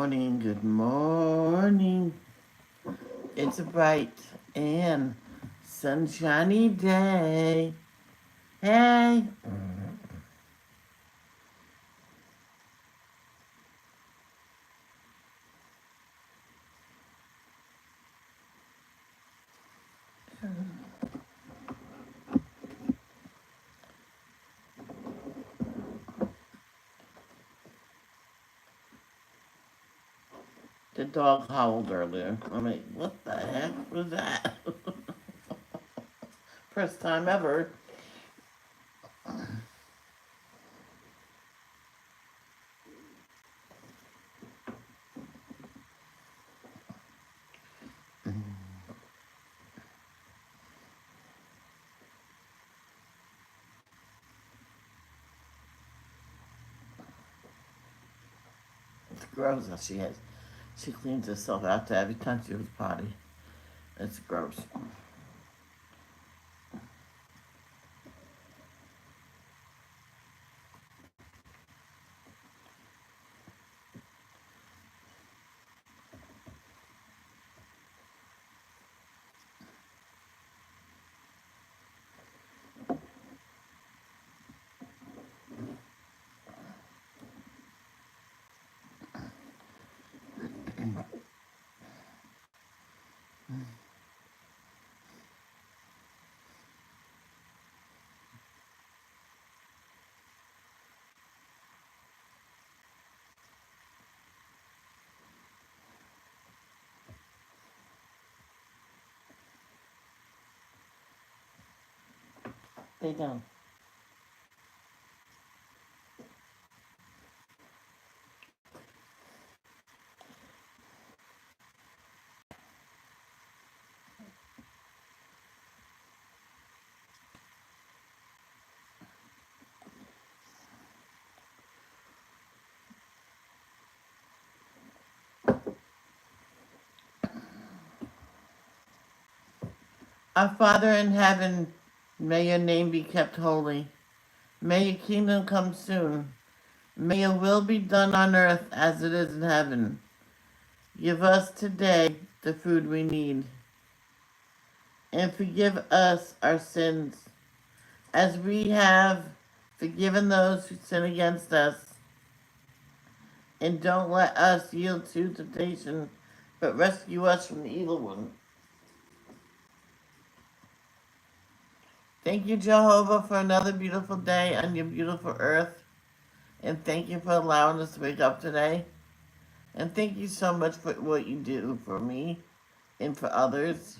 morning, good morning. It's a bright and sunshiny day. Hey, the dog howled earlier. I'm like, what the heck was that? First time ever. It's gross how she has. She cleans herself after every time she was potty. It's gross. Lay down. Our Father in heaven, may your name be kept holy. May your kingdom come soon. May your will be done on earth as it is in heaven. Give us today the food we need, and forgive us our sins, as we have forgiven those who sin against us. And don't let us yield to temptation, but rescue us from the evil one. Thank you, Jehovah, for another beautiful day on your beautiful earth. And thank you for allowing us to wake up today. And thank you so much for what you do for me and for others.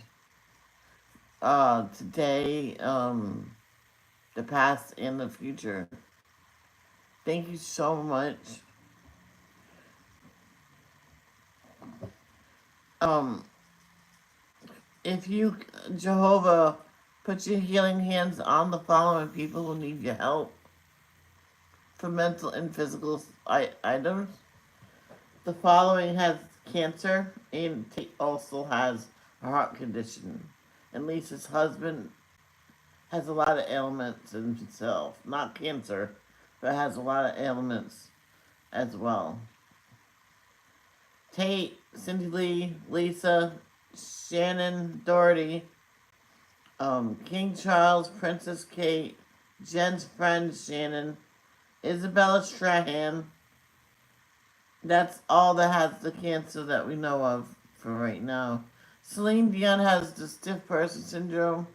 Today, the past and the future. Thank you so much. Um, if you, Jehovah, put your healing hands on the following people who need your help for mental and physical items. The following has cancer and also has a heart condition. And Lisa's husband has a lot of ailments in himself. Not cancer, but has a lot of ailments as well. Tate, Cindy Lee, Lisa, Shannon Doherty, King Charles, Princess Kate, Jen's friend Shannon, Isabella Strahan. That's all that has the cancer that we know of for right now. Celine Dion has the stiff person syndrome.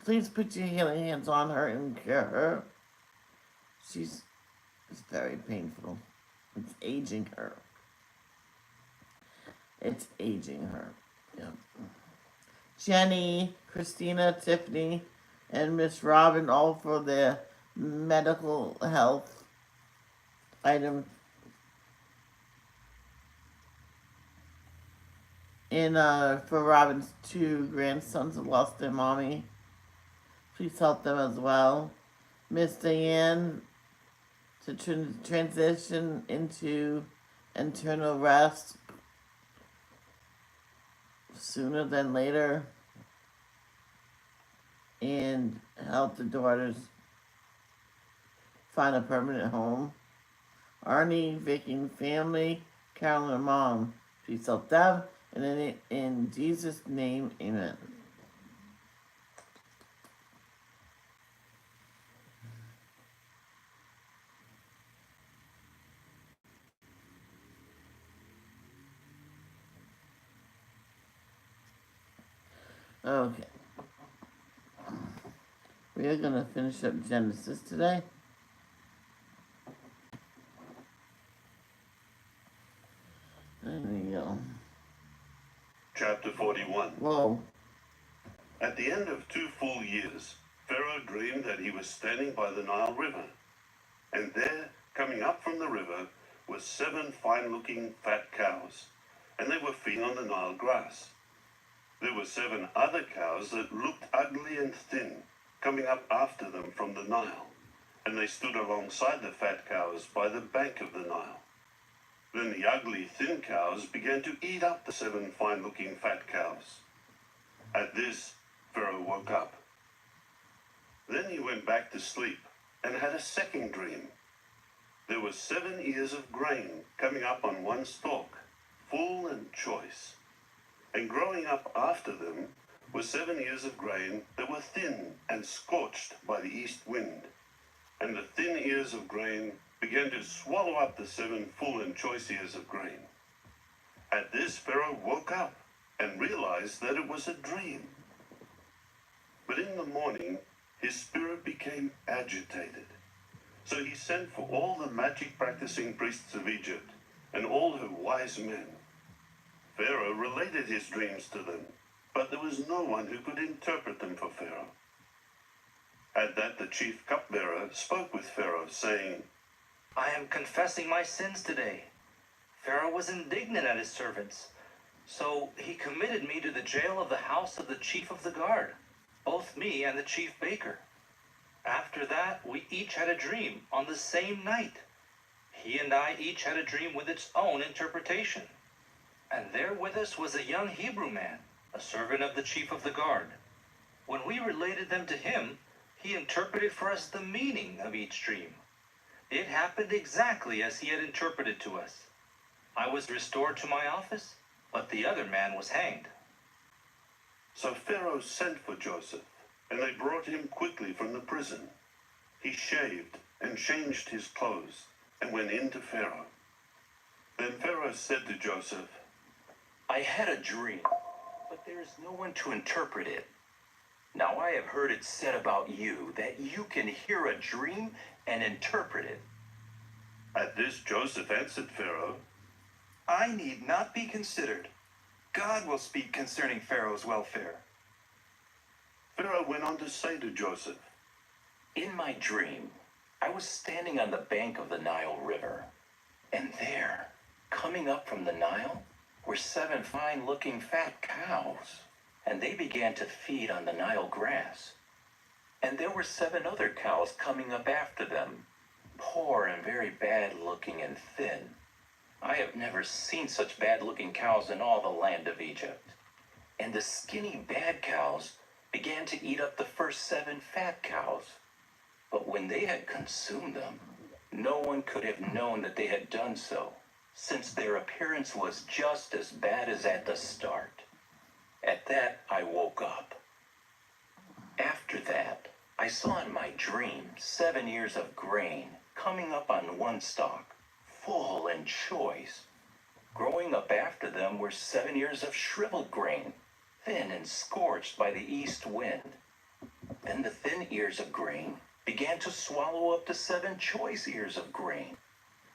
Please put your healing hands on her and cure her. It's very painful. It's aging her. It's aging her. Yep. Jenny, Christina, Tiffany, and Miss Robin all for their medical health items. And for Robin's two grandsons who lost their mommy, please help them as well. Miss Diane to transition into internal rest sooner than later, and help the daughters find a permanent home. Arnie, Vicky, and family, Carolyn and Mom. Peace out, Deb. And in Jesus' name, amen. Okay. We are going to finish up Genesis today. There we go. Chapter 41. Whoa. At the end of 2 full years, Pharaoh dreamed that he was standing by the Nile River, and there, coming up from the river, were 7 fine-looking fat cows, and they were feeding on the Nile grass. There were 7 other cows that looked ugly and thin, coming up after them from the Nile, and they stood alongside the fat cows by the bank of the Nile. Then the ugly, thin cows began to eat up the 7 fine-looking fat cows. At this, Pharaoh woke up. Then he went back to sleep and had a second dream. There were 7 ears of grain coming up on one stalk, full and choice. And growing up after them were 7 ears of grain that were thin and scorched by the east wind. And the thin ears of grain began to swallow up the 7 full and choice ears of grain. At this, Pharaoh woke up and realized that it was a dream. But in the morning, his spirit became agitated. So he sent for all the magic-practicing priests of Egypt and all her wise men. Pharaoh related his dreams to them, but there was no one who could interpret them for Pharaoh. At that, the chief cupbearer spoke with Pharaoh, saying, I am confessing my sins today. Pharaoh was indignant at his servants, so he committed me to the jail of the house of the chief of the guard, both me and the chief baker. After that, we each had a dream on the same night. He and I each had a dream with its own interpretation. And there with us was a young Hebrew man, a servant of the chief of the guard. When we related them to him, he interpreted for us the meaning of each dream. It happened exactly as he had interpreted to us. I was restored to my office, but the other man was hanged. So Pharaoh sent for Joseph, and they brought him quickly from the prison. He shaved and changed his clothes and went in to Pharaoh. Then Pharaoh said to Joseph, I had a dream, but there is no one to interpret it. Now I have heard it said about you that you can hear a dream and interpret it. At this, Joseph answered Pharaoh, I need not be considered. God will speak concerning Pharaoh's welfare. Pharaoh went on to say to Joseph, In my dream, I was standing on the bank of the Nile River, and there, coming up from the Nile, were 7 fine-looking fat cows, and they began to feed on the Nile grass. And there were 7 other cows coming up after them, poor and very bad-looking and thin. I have never seen such bad-looking cows in all the land of Egypt. And the skinny bad cows began to eat up the first 7 fat cows. But when they had consumed them, no one could have known that they had done so, since their appearance was just as bad as at the start. At that, I woke up. After that, I saw in my dream 7 ears of grain coming up on one stalk, full and choice. Growing up after them were 7 ears of shriveled grain, thin and scorched by the east wind. Then the thin ears of grain began to swallow up the 7 choice ears of grain.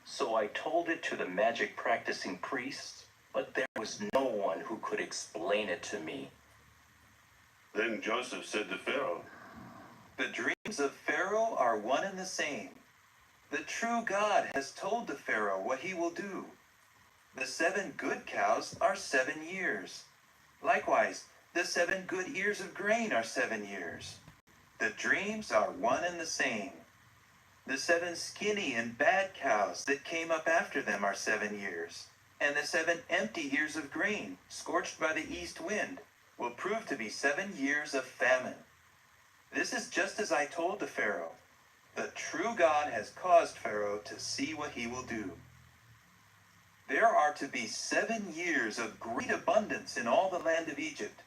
So I told it to the magic-practicing priests, but there was no one who could explain it to me. Then Joseph said to Pharaoh, The dreams of Pharaoh are one and the same. The true God has told to Pharaoh what he will do. The 7 good cows are 7 years. Likewise, the 7 good ears of grain are 7 years. The dreams are one and the same. The 7 skinny and bad cows that came up after them are 7 years. And the 7 empty ears of grain, scorched by the east wind, will prove to be 7 years of famine. This is just as I told the Pharaoh. The true God has caused Pharaoh to see what he will do. There are to be 7 years of great abundance in all the land of Egypt.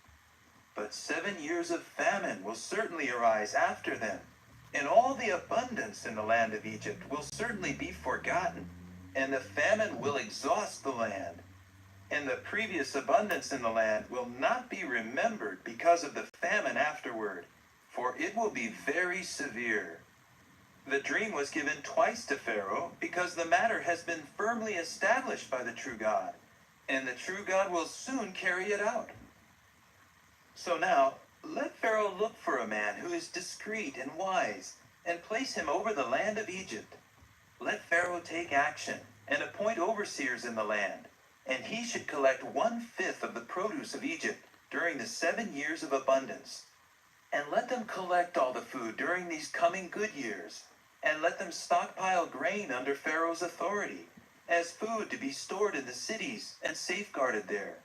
But 7 years of famine will certainly arise after them, and all the abundance in the land of Egypt will certainly be forgotten, and the famine will exhaust the land. And the previous abundance in the land will not be remembered because of the famine afterward, for it will be very severe. The dream was given twice to Pharaoh because the matter has been firmly established by the true God, and the true God will soon carry it out. So now, let Pharaoh look for a man who is discreet and wise, and place him over the land of Egypt. Let Pharaoh take action and appoint overseers in the land, and he should collect 1/5 of the produce of Egypt during the 7 years of abundance. And let them collect all the food during these coming good years, and let them stockpile grain under Pharaoh's authority, as food to be stored in the cities and safeguarded there.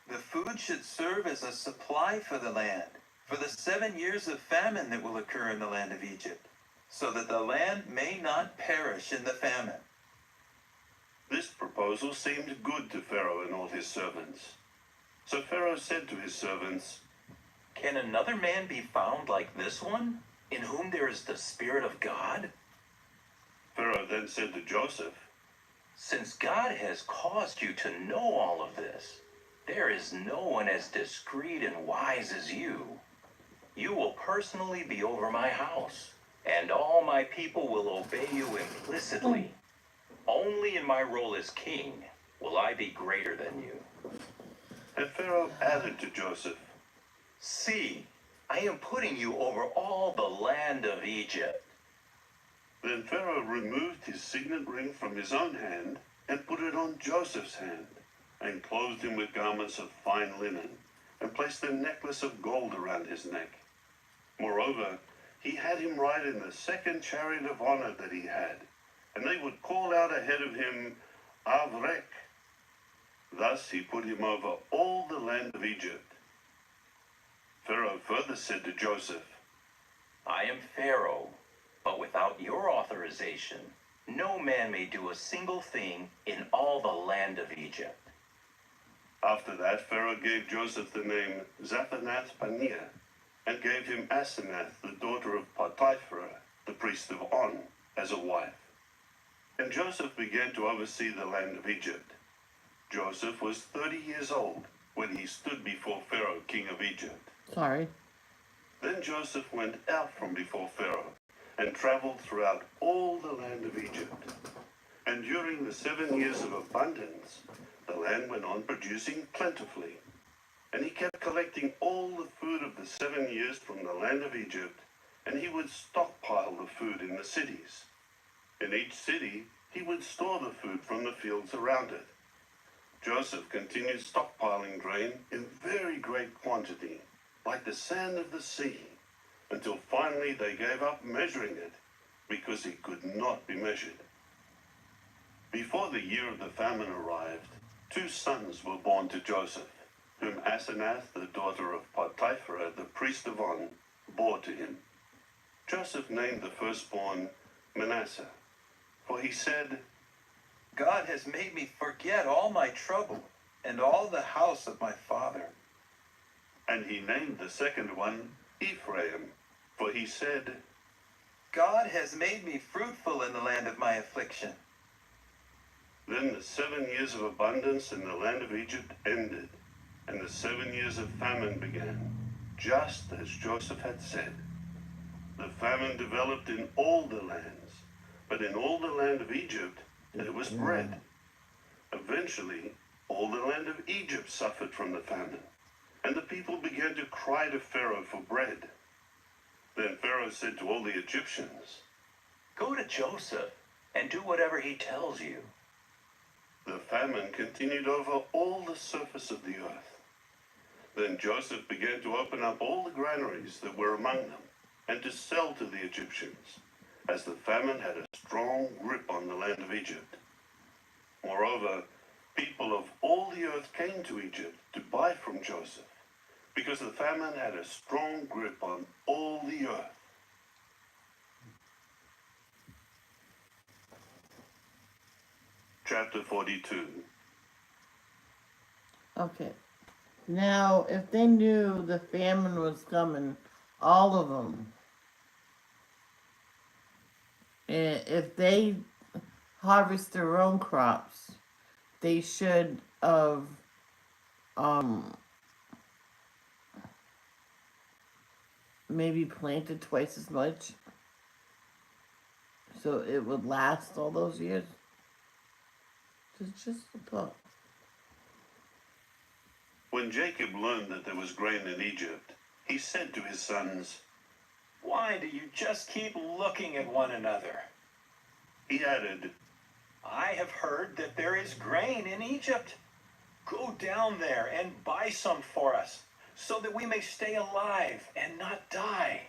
The food should serve as a supply for the land, for the 7 years of famine that will occur in the land of Egypt, so that the land may not perish in the famine. This proposal seemed good to Pharaoh and all his servants. So Pharaoh said to his servants, Can another man be found like this one, in whom there is the Spirit of God? Pharaoh then said to Joseph, Since God has caused you to know all of this, there is no one as discreet and wise as you. You will personally be over my house, and all my people will obey you implicitly. Only in my role as king will I be greater than you. and Pharaoh added to Joseph, See, I am putting you over all the land of Egypt. Then Pharaoh removed his signet ring from his own hand and put it on Joseph's hand, and clothed him with garments of fine linen, and placed a necklace of gold around his neck. Moreover, he had him ride in the second chariot of honor that he had, and they would call out ahead of him, Avrek. Thus he put him over all the land of Egypt. Pharaoh further said to Joseph, I am Pharaoh, but without your authorization, no man may do a single thing in all the land of Egypt. After that, Pharaoh gave Joseph the name Zaphenath-Paneah, and gave him Asenath, the daughter of Potipharah, the priest of On, as a wife. And Joseph began to oversee the land of Egypt. Joseph was 30 years old when he stood before Pharaoh, king of Egypt. Sorry. Then Joseph went out from before Pharaoh and traveled throughout all the land of Egypt. And during the 7 years of abundance, the land went on producing plentifully. And he kept collecting all the food of the 7 years from the land of Egypt, and he would stockpile the food in the cities. In each city, he would store the food from the fields around it. Joseph continued stockpiling grain in very great quantity, like the sand of the sea, until finally they gave up measuring it, because it could not be measured. Before the year of the famine arrived, 2 sons were born to Joseph, whom Asenath, the daughter of Potipharah, the priest of On, bore to him. Joseph named the firstborn Manasseh, for he said, God has made me forget all my trouble and all the house of my father. And he named the second one Ephraim, for he said, God has made me fruitful in the land of my affliction. Then the 7 years of abundance in the land of Egypt ended, and the 7 years of famine began, just as Joseph had said. The famine developed in all the lands, but in all the land of Egypt there was bread. Eventually, all the land of Egypt suffered from the famine, and the people began to cry to Pharaoh for bread. Then Pharaoh said to all the Egyptians, Go to Joseph and do whatever he tells you. The famine continued over all the surface of the earth. Then Joseph began to open up all the granaries that were among them, and to sell to the Egyptians, as the famine had a strong grip on the land of Egypt. Moreover, people of all the earth came to Egypt to buy from Joseph, because the famine had a strong grip on all the earth. chapter 42. Okay. Now, if they knew the famine was coming, all of them, if they harvest their own crops, they should have maybe planted twice as much so it would last all those years. It's just a thought. When Jacob learned that there was grain in Egypt, he said to his sons, Why do you just keep looking at one another? he added, I have heard that there is grain in Egypt. Go down there and buy some for us, so that we may stay alive and not die.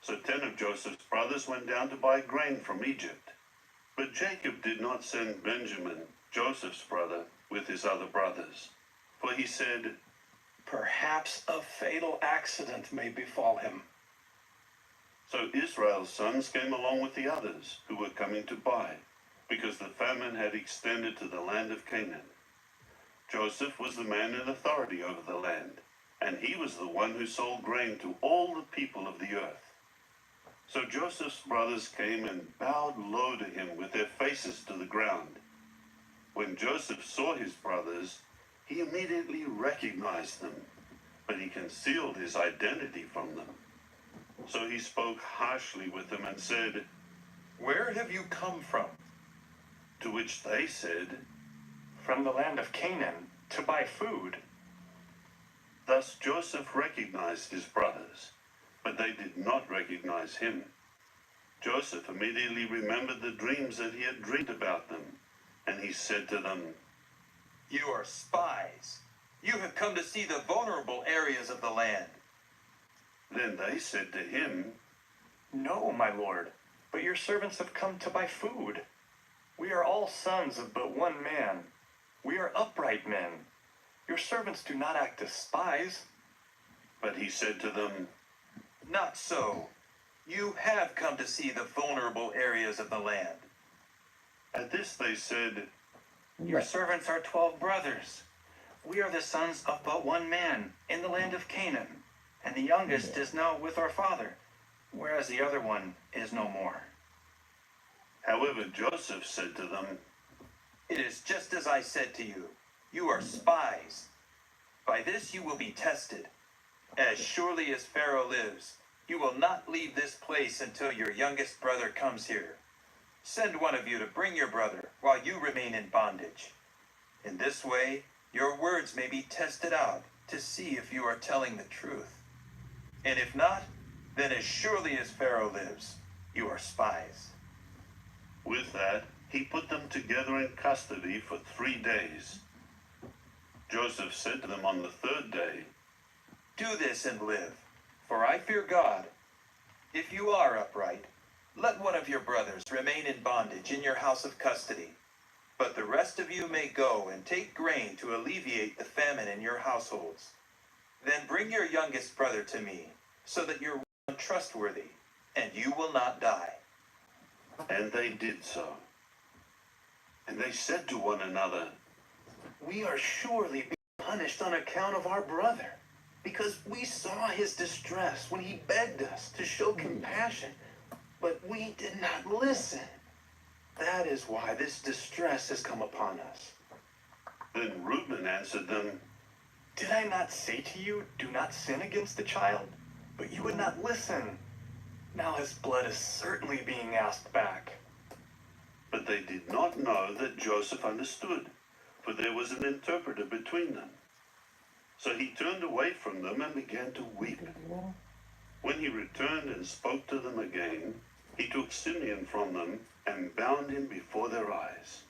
So 10 of Joseph's brothers went down to buy grain from Egypt. But Jacob did not send Benjamin, Joseph's brother, with his other brothers. For he said, Perhaps a fatal accident may befall him. So Israel's sons came along with the others who were coming to buy, because the famine had extended to the land of Canaan. Joseph was the man in authority over the land, and he was the one who sold grain to all the people of the earth. So Joseph's brothers came and bowed low to him with their faces to the ground. When Joseph saw his brothers, he immediately recognized them, but he concealed his identity from them. So he spoke harshly with them and said, Where have you come from? to which they said, From the land of Canaan to buy food. Thus Joseph recognized his brothers, but they did not recognize him. Joseph immediately remembered the dreams that he had dreamed about them, and he said to them, You are spies. You have come to see the vulnerable areas of the land. Then they said to him, No, my lord, but your servants have come to buy food. We are all sons of but one man. We are upright men. Your servants do not act as spies. But he said to them, Not so. You have come to see the vulnerable areas of the land. At this they said, Your servants are 12 brothers. We are the sons of but one man in the land of Canaan, and the youngest is now with our father, whereas the other one is no more. However, Joseph said to them, It is just as I said to you. You are spies. By this you will be tested. As surely as Pharaoh lives, you will not leave this place until your youngest brother comes here. Send one of you to bring your brother while you remain in bondage. In this way, your words may be tested out to see if you are telling the truth. And if not, then as surely as Pharaoh lives, you are spies. With that, he put them together in custody for 3 days. Joseph said to them on the 3rd day, Do this and live, for I fear God. If you are upright, let one of your brothers remain in bondage in your house of custody, but the rest of you may go and take grain to alleviate the famine in your households. Then bring your youngest brother to me, so that you're trustworthy, and you will not die. and they did so. And they said to one another, We are surely being punished on account of our brother, because we saw his distress when he begged us to show compassion, but we did not listen. That is why this distress has come upon us. Then Reuben answered them, Did I not say to you, do not sin against the child? But you would not listen. Now his blood is certainly being asked back. But they did not know that Joseph understood, for there was an interpreter between them. So he turned away from them and began to weep. When he returned and spoke to them again, he took Simeon from them and bound him before their eyes.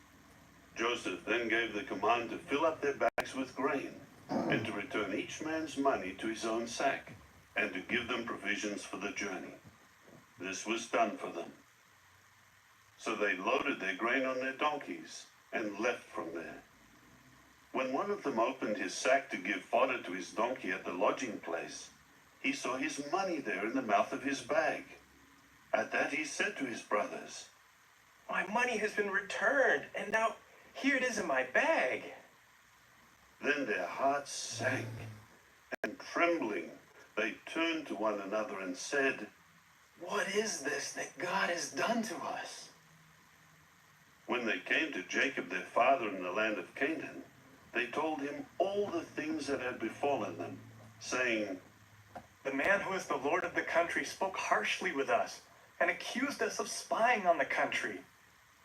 Joseph then gave the command to fill up their bags with grain, and to return each man's money to his own sack, and to give them provisions for the journey. This was done for them. So they loaded their grain on their donkeys and left from there. When one of them opened his sack to give fodder to his donkey at the lodging place, he saw his money there in the mouth of his bag. At that he said to his brothers, My money has been returned, and now here it is in my bag. Then their hearts sank, and trembling, they turned to one another and said, What is this that God has done to us? When they came to Jacob their father in the land of Canaan, they told him all the things that had befallen them, saying, The man who is the lord of the country spoke harshly with us and accused us of spying on the country.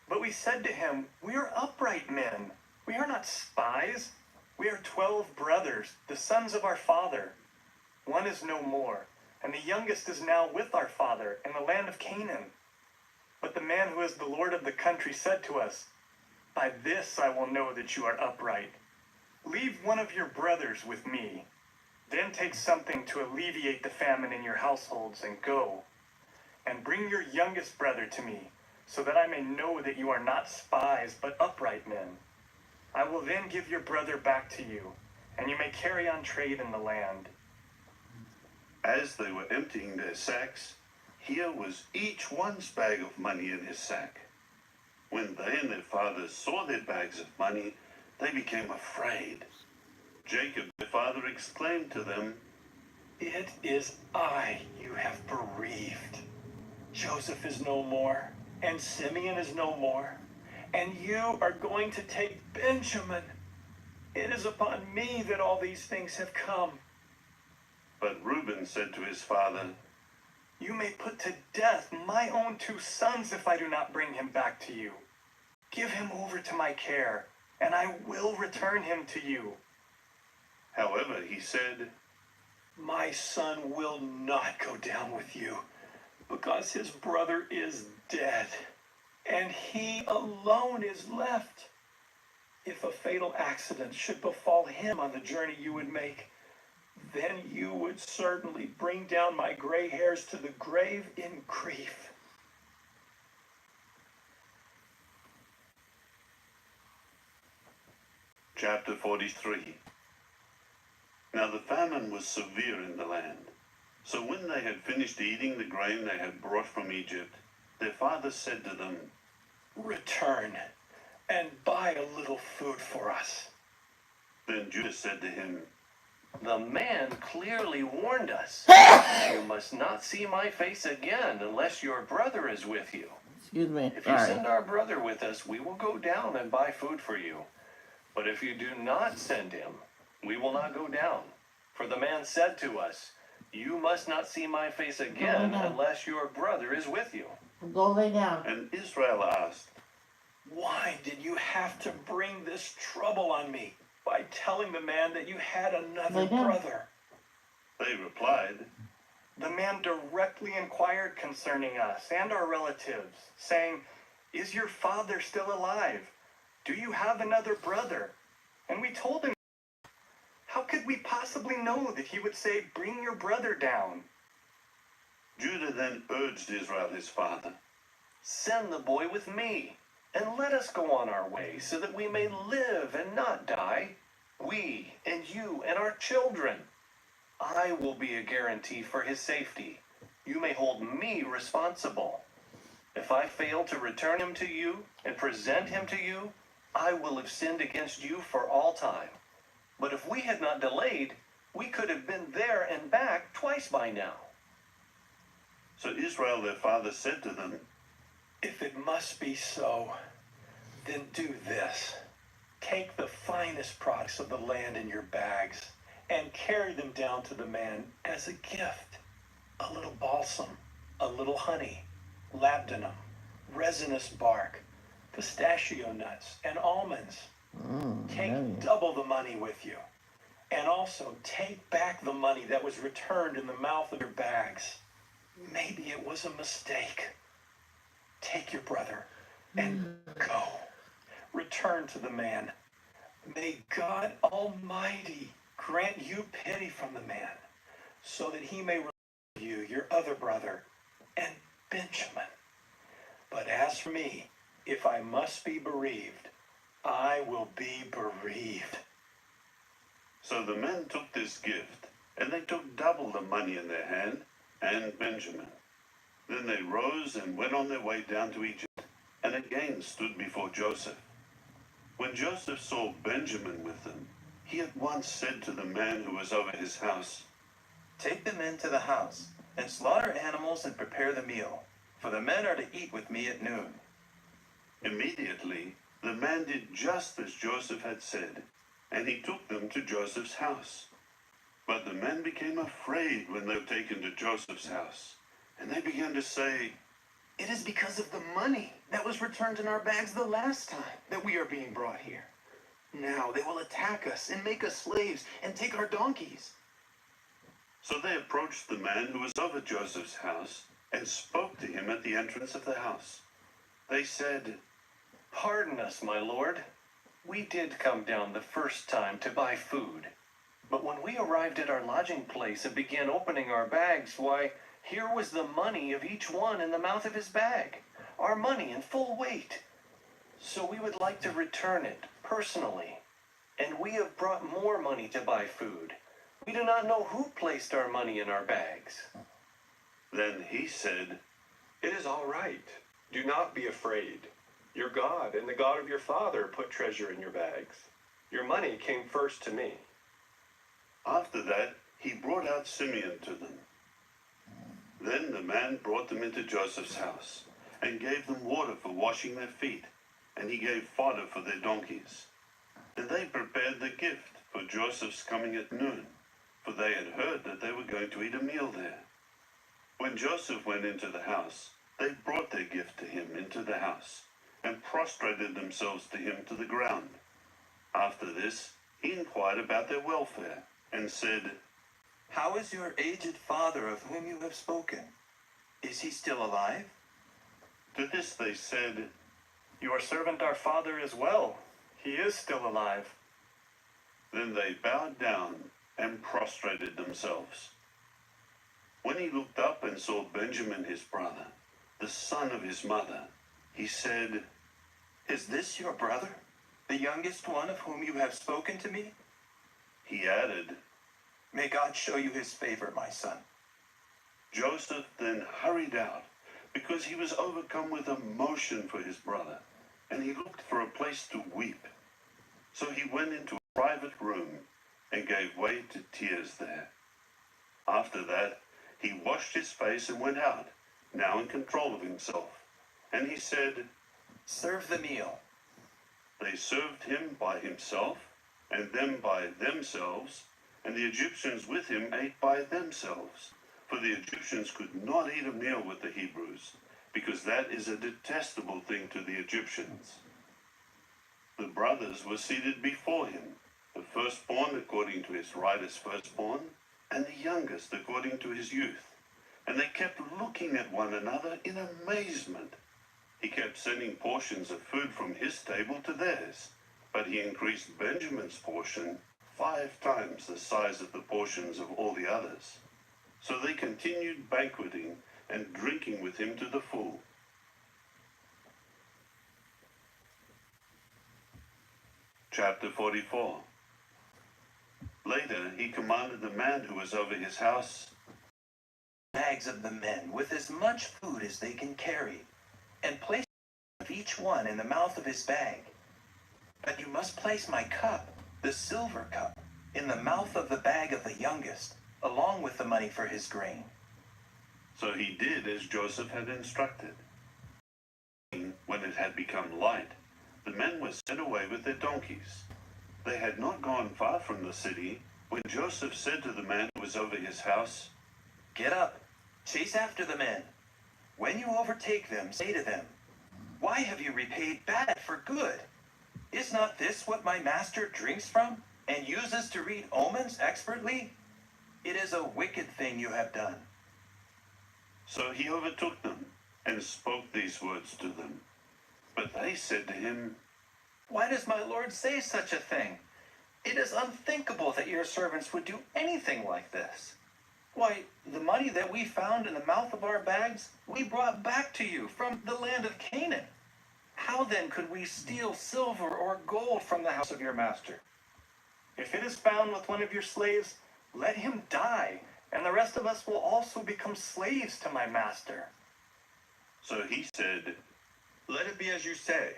But we said to him, We are upright men. We are not spies. We are 12 brothers, the sons of our father. One is no more, and the youngest is now with our father in the land of Canaan. But the man who is the lord of the country said to us, By this I will know that you are upright. Leave one of your brothers with me. Then take something to alleviate the famine in your households and go. And bring your youngest brother to me, so that I may know that you are not spies, but upright men. I will then give your brother back to you, and you may carry on trade in the land. As they were emptying their sacks, here was each one's bag of money in his sack. When they and their fathers saw their bags of money, they became afraid. Jacob their father exclaimed to them, It is I you have bereaved. Joseph is no more, and Simeon is no more, and you are going to take Benjamin. It is upon me that all these things have come. But Reuben said to his father, You may put to death my own 2 sons if I do not bring him back to you. Give him over to my care, and I will return him to you. However, he said, My son will not go down with you, because his brother is dead, and he alone is left. If a fatal accident should befall him on the journey you would make, then you would certainly bring down my gray hairs to the grave in grief. Chapter 43. Now the famine was severe in the land. So when they had finished eating the grain they had brought from Egypt, their father said to them, Return and buy a little food for us. Then Judah said to him, The man clearly warned us. You must not see my face again unless your brother is with you. Excuse me. If you Sorry. send our brother with us, we will go down and buy food for you. But if you do not send him, we will not go down. For the man said to us, You must not see my face again down. unless your brother is with you. Go lay down. And Israel asked, Why did you have to bring this trouble on me by telling the man that you had another Lay down. brother? They replied, The man directly inquired concerning us and our relatives, saying, Is your father still alive? Do you have another brother? And we told him. How could we possibly know that he would say, Bring your brother down? Judah then urged Israel his father, Send the boy with me, and let us go on our way, so that we may live and not die, we and you and our children. I will be a guarantee for his safety. You may hold me responsible. If I fail to return him to you and present him to you, I will have sinned against you for all time. But if we had not delayed, we could have been there and back twice by now. So Israel their father said to them, If it must be so, then do this. Take the finest products of the land in your bags and carry them down to the man as a gift. A little balsam, a little honey, labdanum, resinous bark, pistachio nuts, and almonds. Take double the money with you. And also take back the money that was returned in the mouth of your bags. Maybe it was a mistake. Take your brother and go. Return to the man. May God Almighty grant you pity from the man, so that he may release you, your other brother, and Benjamin. But as for me, if I must be bereaved, I will be bereaved. So the men took this gift, and they took double the money in their hand, and Benjamin. Then they rose and went on their way down to Egypt, and man again stood before Joseph. When Joseph saw Benjamin with them, he at once said to the man who was over his house, Take the men to the house, and slaughter animals and prepare the meal, for the men are to eat with me at noon. Immediately, the man did just as Joseph had said, and he took them to Joseph's house. But the men became afraid when they were taken to Joseph's house, and they began to say, It is because of the money that was returned in our bags the last time that we are being brought here. Now they will attack us and make us slaves and take our donkeys. So they approached the man who was over Joseph's house and spoke to him at the entrance of the house. They said, Pardon us, my lord. We did come down the first time to buy food. But when we arrived at our lodging place and began opening our bags, why, here was the money of each one in the mouth of his bag. Our money in full weight. So we would like to return it personally. And we have brought more money to buy food. We do not know who placed our money in our bags. Then he said, It is all right. Do not be afraid. Your God and the God of your father put treasure in your bags. Your money came first to me. After that, he brought out Simeon to them. Then the man brought them into Joseph's house, and gave them water for washing their feet, and he gave fodder for their donkeys. And they prepared the gift for Joseph's coming at noon, for they had heard that they were going to eat a meal there. When Joseph went into the house, they brought their gift to him into the house, and prostrated themselves to him to the ground. After this, he inquired about their welfare, and said, How is your aged father of whom you have spoken? Is he still alive? To this they said, Your servant our father is well. He is still alive. Then they bowed down and prostrated themselves. When he looked up and saw Benjamin his brother, the son of his mother, he said, Is this your brother, the youngest one of whom you have spoken to me? He added, May God show you his favor, my son. Joseph then hurried out, because he was overcome with emotion for his brother, and he looked for a place to weep. So he went into a private room and gave way to tears there. After that, he washed his face and went out, now in control of himself. And he said, Serve the meal. They served him by himself, and them by themselves, and the Egyptians with him ate by themselves. For the Egyptians could not eat a meal with the Hebrews, because that is a detestable thing to the Egyptians. The brothers were seated before him, the firstborn according to his right as firstborn, and the youngest according to his youth. And they kept looking at one another in amazement. He kept sending portions of food from his table to theirs, but he increased Benjamin's portion 5 times the size of the portions of all the others. So they continued banqueting and drinking with him to the full. Chapter 44. Later he commanded the man who was over his house, Bags of the men with as much food as they can carry, and place of each one in the mouth of his bag. But you must place my cup, the silver cup, in the mouth of the bag of the youngest, along with the money for his grain. So he did as Joseph had instructed. When it had become light, the men were sent away with their donkeys. They had not gone far from the city when Joseph said to the man who was over his house, Get up, chase after the men. When you overtake them, say to them, Why have you repaid bad for good? Is not this what my master drinks from and uses to read omens expertly? It is a wicked thing you have done. So he overtook them and spoke these words to them. But they said to him, Why does my lord say such a thing? It is unthinkable that your servants would do anything like this. Why, the money that we found in the mouth of our bags, we brought back to you from the land of Canaan. How then could we steal silver or gold from the house of your master? If it is found with one of your slaves, let him die, and the rest of us will also become slaves to my master. So he said, Let it be as you say.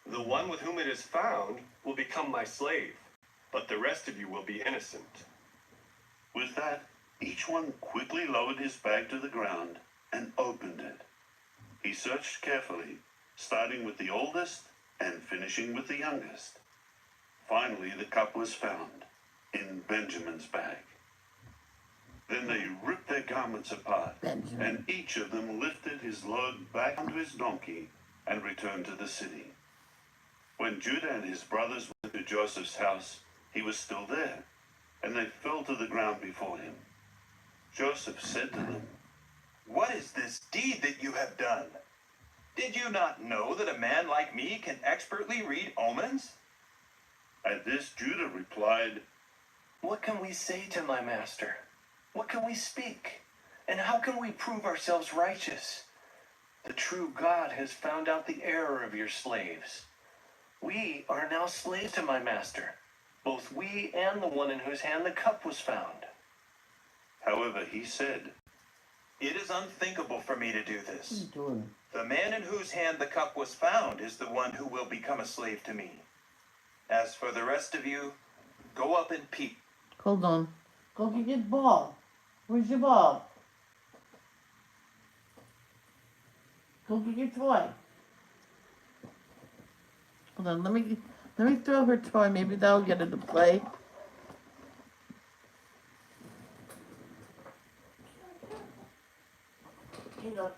The one with whom it is found will become my slave, but the rest of you will be innocent. With that, each one quickly lowered his bag to the ground and opened it. He searched carefully, starting with the oldest and finishing with the youngest. Finally, the cup was found in Benjamin's bag. Then they ripped their garments apart, Benjamin. and each of them lifted his load back onto his donkey and returned to the city. When Judah and his brothers went to Joseph's house, he was still there, and they fell to the ground before him. Joseph said to them, What is this deed that you have done? Did you not know that a man like me can expertly read omens? At this Judah replied, What can we say to my master? What can we speak? And how can we prove ourselves righteous? The true God has found out the error of your slaves. We are now slaves to my master, both we and the one in whose hand the cup was found. however, he said, It is unthinkable for me to do What are you this. doing? The man in whose hand the cup was found is the one who will become a slave to me. As for the rest of you, go up in peace. Hold on. Go get your ball. Where's your ball? Go get your toy. Hold on, let me throw her toy. Maybe that'll get her to play. Hang on.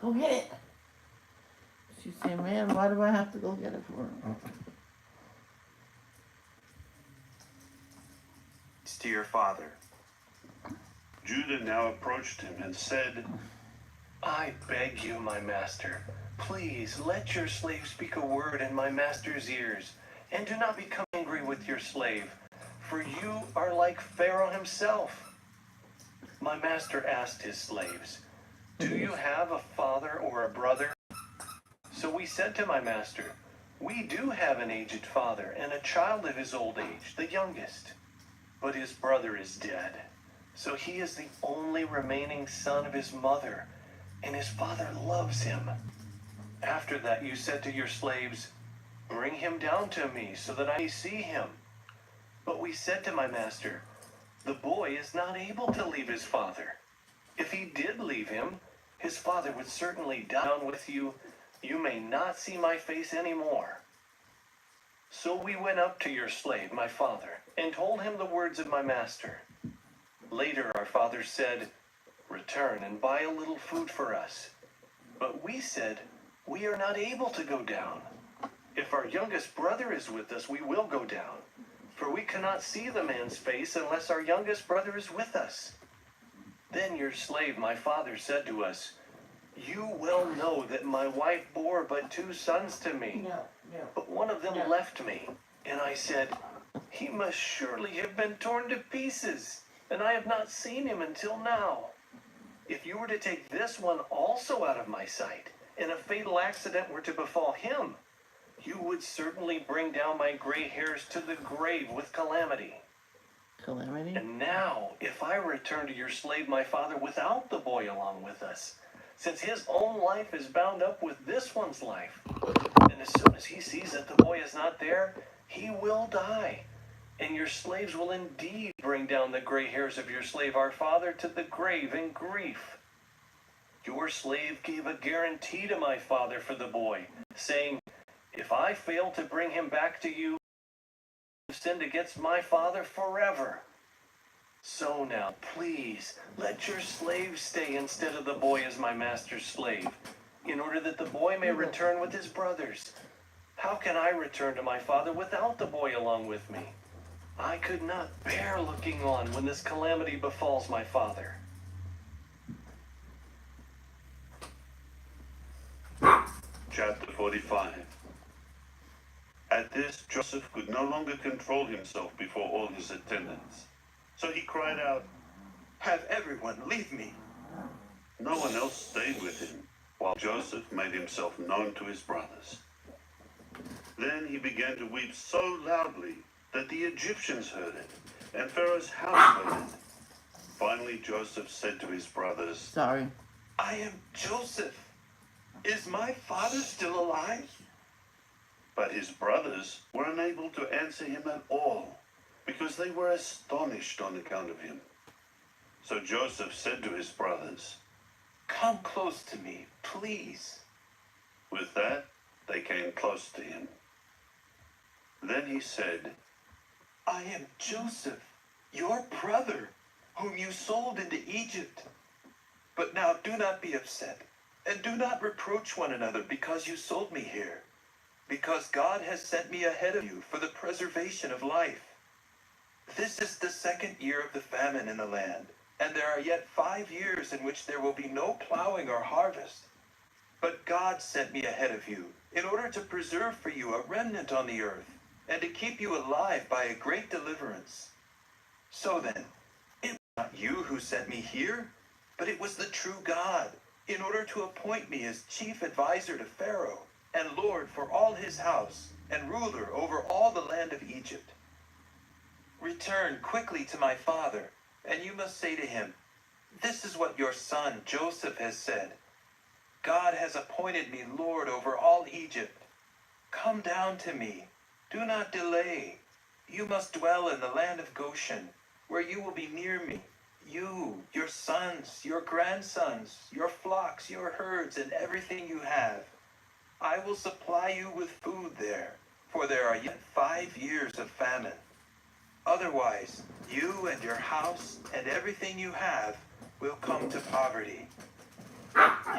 Go get it. She's saying, man, why do I have to go get it for her? It's to your father. Judah now approached him and said, I beg you, my master, please let your slave speak a word in my master's ears, and do not become angry with your slave, for you are like Pharaoh himself. My master asked his slaves, Do you have a father or a brother? So we said to my master, We do have an aged father and a child of his old age, the youngest. But his brother is dead, so he is the only remaining son of his mother, and his father loves him. After that you said to your slaves, Bring him down to me, so that I may see him. But we said to my master, The boy is not able to leave his father. If he did leave him, his father would certainly die. Down with you. You may not see my face anymore. So we went up to your slave, my father, and told him the words of my master. Later our father said, Return and buy a little food for us. But we said, We are not able to go down. If our youngest brother is with us, we will go down, for we cannot see the man's face unless our youngest brother is with us. Then your slave, my father, said to us, You well know that my wife bore but 2 sons to me, but one of them left me. And I said, He must surely have been torn to pieces, and I have not seen him until now. If you were to take this one also out of my sight, and a fatal accident were to befall him, you would certainly bring down my gray hairs to the grave with calamity. Calamity? And now, if I return to your slave my father without the boy along with us, since his own life is bound up with this one's life, and as soon as he sees that the boy is not there, he will die. And your slaves will indeed bring down the gray hairs of your slave our father to the grave in grief. Your slave gave a guarantee to my father for the boy, saying, If I fail to bring him back to you, I have sinned against my father forever. So now, please, let your slave stay instead of the boy as my master's slave, in order that the boy may return with his brothers. How can I return to my father without the boy along with me? I could not bear looking on when this calamity befalls my father. Chapter 45. At this, Joseph could no longer control himself before all his attendants. So he cried out, Have everyone leave me. No one else stayed with him, while Joseph made himself known to his brothers. Then he began to weep so loudly that the Egyptians heard it, and Pharaoh's house heard it. Finally, Joseph said to his brothers, Sorry. I am Joseph. Is my father still alive? But his brothers were unable to answer him at all, because they were astonished on account of him. So Joseph said to his brothers, Come close to me, please. With that, they came close to him. Then he said, I am Joseph, your brother, whom you sold into Egypt. But now do not be upset, and do not reproach one another because you sold me here, because God has sent me ahead of you for the preservation of life. This is the 2nd year of the famine in the land, and there are yet 5 years in which there will be no plowing or harvest. But God sent me ahead of you in order to preserve for you a remnant on the earth, and to keep you alive by a great deliverance. So then, it was not you who sent me here, but it was the true God, in order to appoint me as chief advisor to Pharaoh, and lord for all his house, and ruler over all the land of Egypt. Return quickly to my father, and you must say to him, This is what your son Joseph has said. God has appointed me lord over all Egypt. Come down to me. Do not delay. You must dwell in the land of Goshen, where you will be near me. You, your sons, your grandsons, your flocks, your herds, and everything you have. I will supply you with food there, for there are yet 5 years of famine. Otherwise, you and your house and everything you have will come to poverty.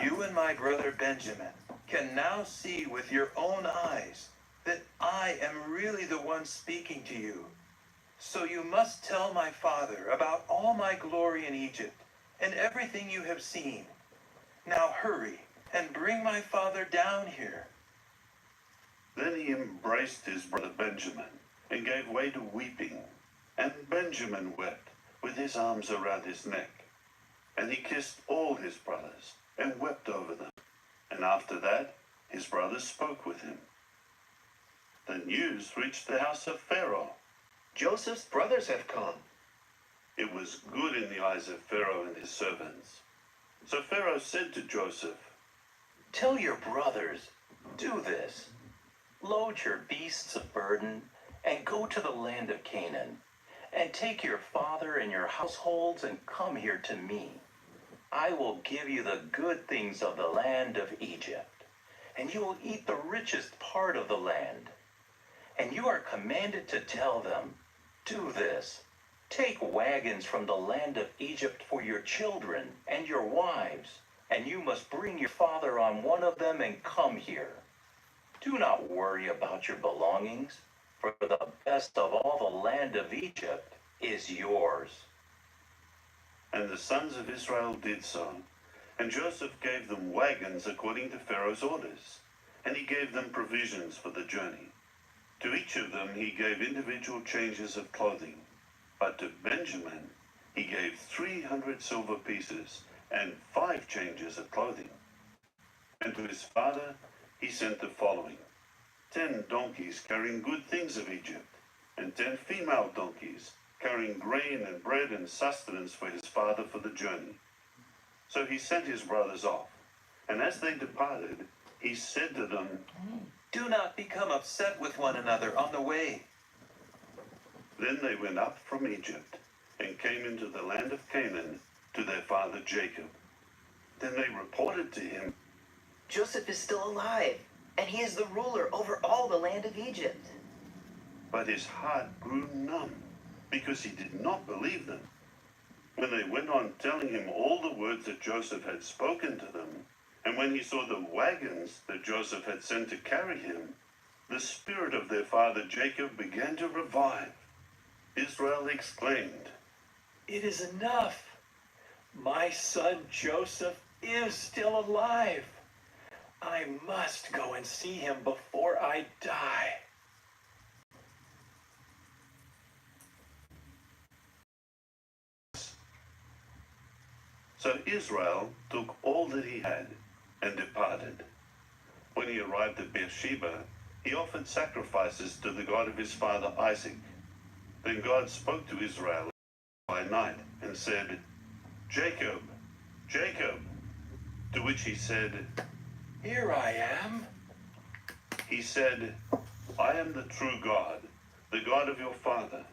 You and my brother Benjamin can now see with your own eyes that I am really the one speaking to you. So you must tell my father about all my glory in Egypt and everything you have seen. Now hurry and bring my father down here. Then he embraced his brother Benjamin and gave way to weeping. And Benjamin wept with his arms around his neck. And he kissed all his brothers and wept over them. And after that, his brothers spoke with him. The news reached the house of Pharaoh. Joseph's brothers have come. It was good in the eyes of Pharaoh and his servants. So Pharaoh said to Joseph, Tell your brothers, do this. Load your beasts of burden and go to the land of Canaan, and take your father and your households and come here to me. I will give you the good things of the land of Egypt, and you will eat the richest part of the land. And you are commanded to tell them, do this. Take wagons from the land of Egypt for your children and your wives, and you must bring your father on one of them and come here. Do not worry about your belongings, for the best of all the land of Egypt is yours. And the sons of Israel did so. And Joseph gave them wagons according to Pharaoh's orders, and he gave them provisions for the journey. To each of them he gave individual changes of clothing, but to Benjamin he gave 300 silver pieces and 5 changes of clothing. And to his father he sent the following: 10 donkeys carrying good things of Egypt, and 10 female donkeys carrying grain and bread and sustenance for his father for the journey. So he sent his brothers off, and as they departed, he said to them, Do not become upset with one another on the way. Then they went up from Egypt and came into the land of Canaan to their father Jacob. Then they reported to him, Joseph is still alive, and he is the ruler over all the land of Egypt. but his heart grew numb because he did not believe them. When they went on telling him all the words that Joseph had spoken to them, and when he saw the wagons that Joseph had sent to carry him, the spirit of their father Jacob began to revive. Israel exclaimed, It is enough. My son Joseph is still alive. I must go and see him before I die. So Israel took all that he had and departed. When he arrived at Beersheba, he offered sacrifices to the God of his father Isaac. Then God spoke to Israel by night and and said, Jacob, Jacob. To which he said, Here I am. He said, I am the true God, the God of your father.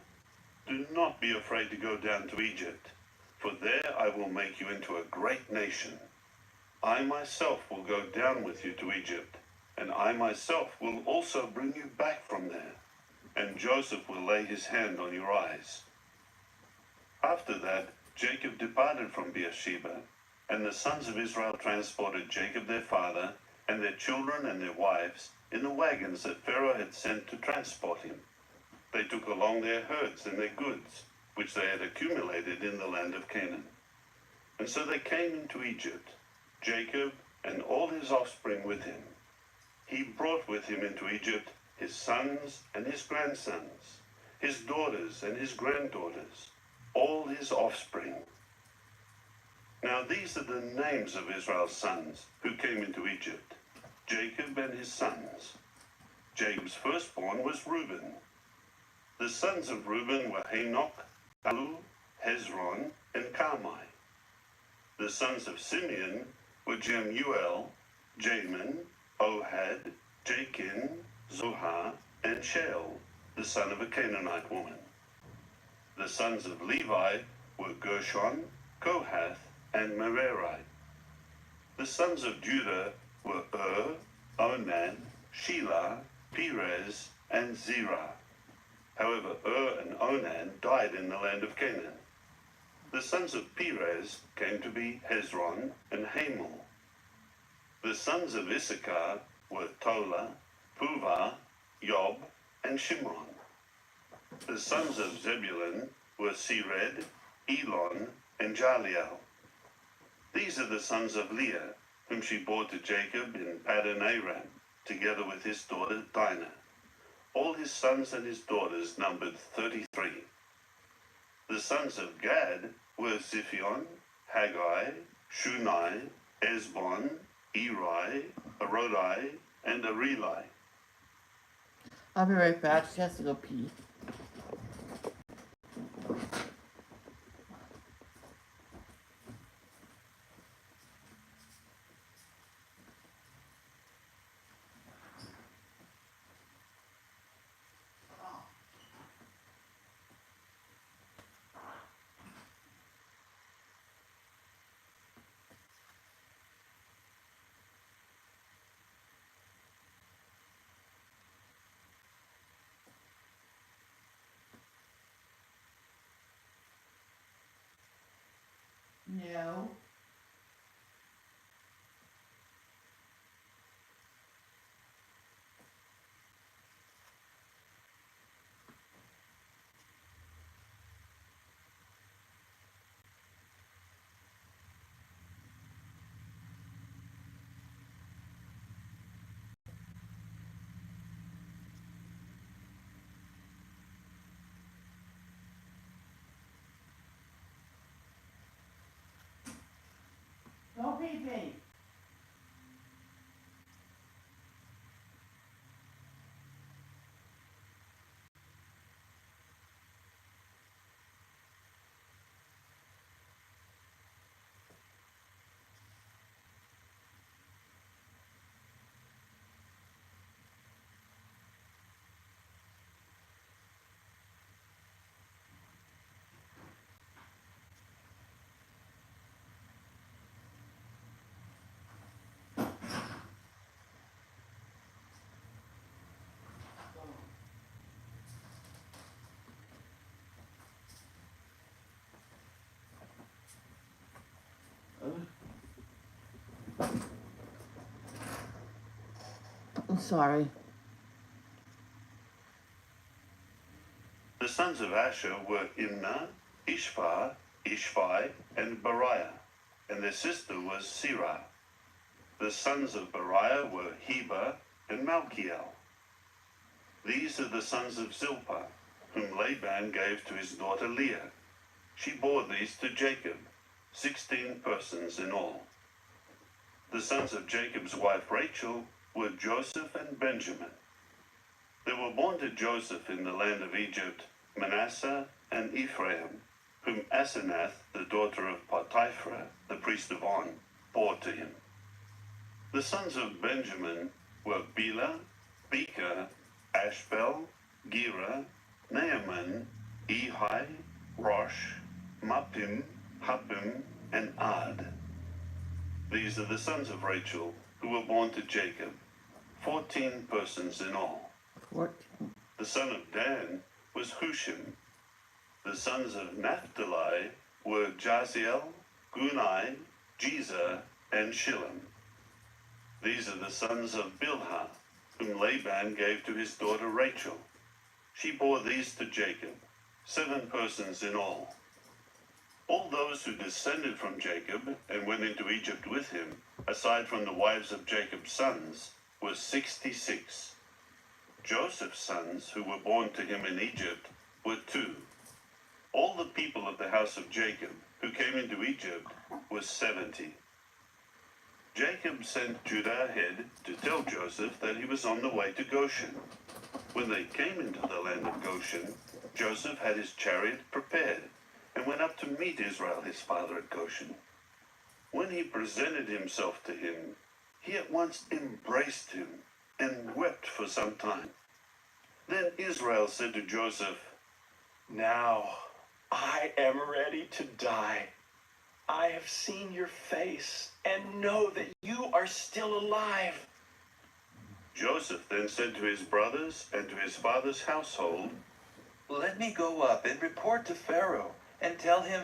Do not be afraid to go down to Egypt, for there I will make you into a great nation. I myself will go down with you to Egypt, and I myself will also bring you back from there, and Joseph will lay his hand on your eyes. After that, Jacob departed from Beersheba, and the sons of Israel transported Jacob their father, and their children and their wives, in the wagons that Pharaoh had sent to transport him. They took along their herds and their goods, which they had accumulated in the land of Canaan. And so they came into Egypt, Jacob and all his offspring with him. He brought with him into Egypt his sons and his grandsons, his daughters and his granddaughters, all his offspring. Now these are the names of Israel's sons who came into Egypt, Jacob and his sons. Jacob's firstborn was Reuben. The sons of Reuben were Hanoch, Palu, Hezron, and Carmi. The sons of Simeon were Jemuel, Jamin, Ohad, Jachin, Zohar, and Shael, the son of a Canaanite woman. The sons of Levi were Gershon, Kohath, and Merari. The sons of Judah were Onan, Shelah, Perez, and Zerah. However, and Onan died in the land of Canaan. The sons of Perez came to be Hezron and Hamul. The sons of Issachar were Tola, Puvah, Yob, and Shimron. The sons of Zebulun were Sered, Elon, and Jaliel. These are the sons of Leah, whom she bore to Jacob in Paddan Aram, together with his daughter Dinah. All his sons and his daughters numbered 33. The sons of Gad were Ziphion, Haggai, Shunai, Esbon, Eri, Arodi, and Areli. I'll be right back. She has to go pee. No. Go pee pee. I'm sorry. The sons of Asher were Imnah, Ishvah, Ishvi, and Beriah, and their sister was Serah. The sons of Beriah were Heber and Malchiel. These are the sons of Zilpah, whom Laban gave to his daughter Leah. She bore these to Jacob, 16 persons in all. The sons of Jacob's wife Rachel were Joseph and Benjamin. There were born to Joseph in the land of Egypt Manasseh and Ephraim, whom Asenath, the daughter of Potipharah, the priest of On, bore to him. The sons of Benjamin were Bela, Becher, Ashbel, Gera, Naaman, Ehi, Rosh, Muppim, Huppim, and Ard. These are the sons of Rachel who were born to Jacob, 14 persons in all. 14. The son of Dan was Hushim. The sons of Naphtali were Jaziel, Gunai, Jezer, and Shillem. These are the sons of Bilhah, whom Laban gave to his daughter Rachel. She bore these to Jacob, 7 persons in all. All those who descended from Jacob and went into Egypt with him, aside from the wives of Jacob's sons, were 66. Joseph's sons, who were born to him in Egypt, were 2. All the people of the house of Jacob, who came into Egypt, was 70. Jacob sent Judah ahead to tell Joseph that he was on the way to Goshen. When they came into the land of Goshen, Joseph had his chariot prepared and went up to meet Israel his father at Goshen. When he presented himself to him, he at once embraced him and wept for some time. Then Israel said to Joseph, Now I am ready to die. I have seen your face and know that you are still alive. Joseph then said to his brothers and to his father's household, Let me go up and report to Pharaoh and tell him,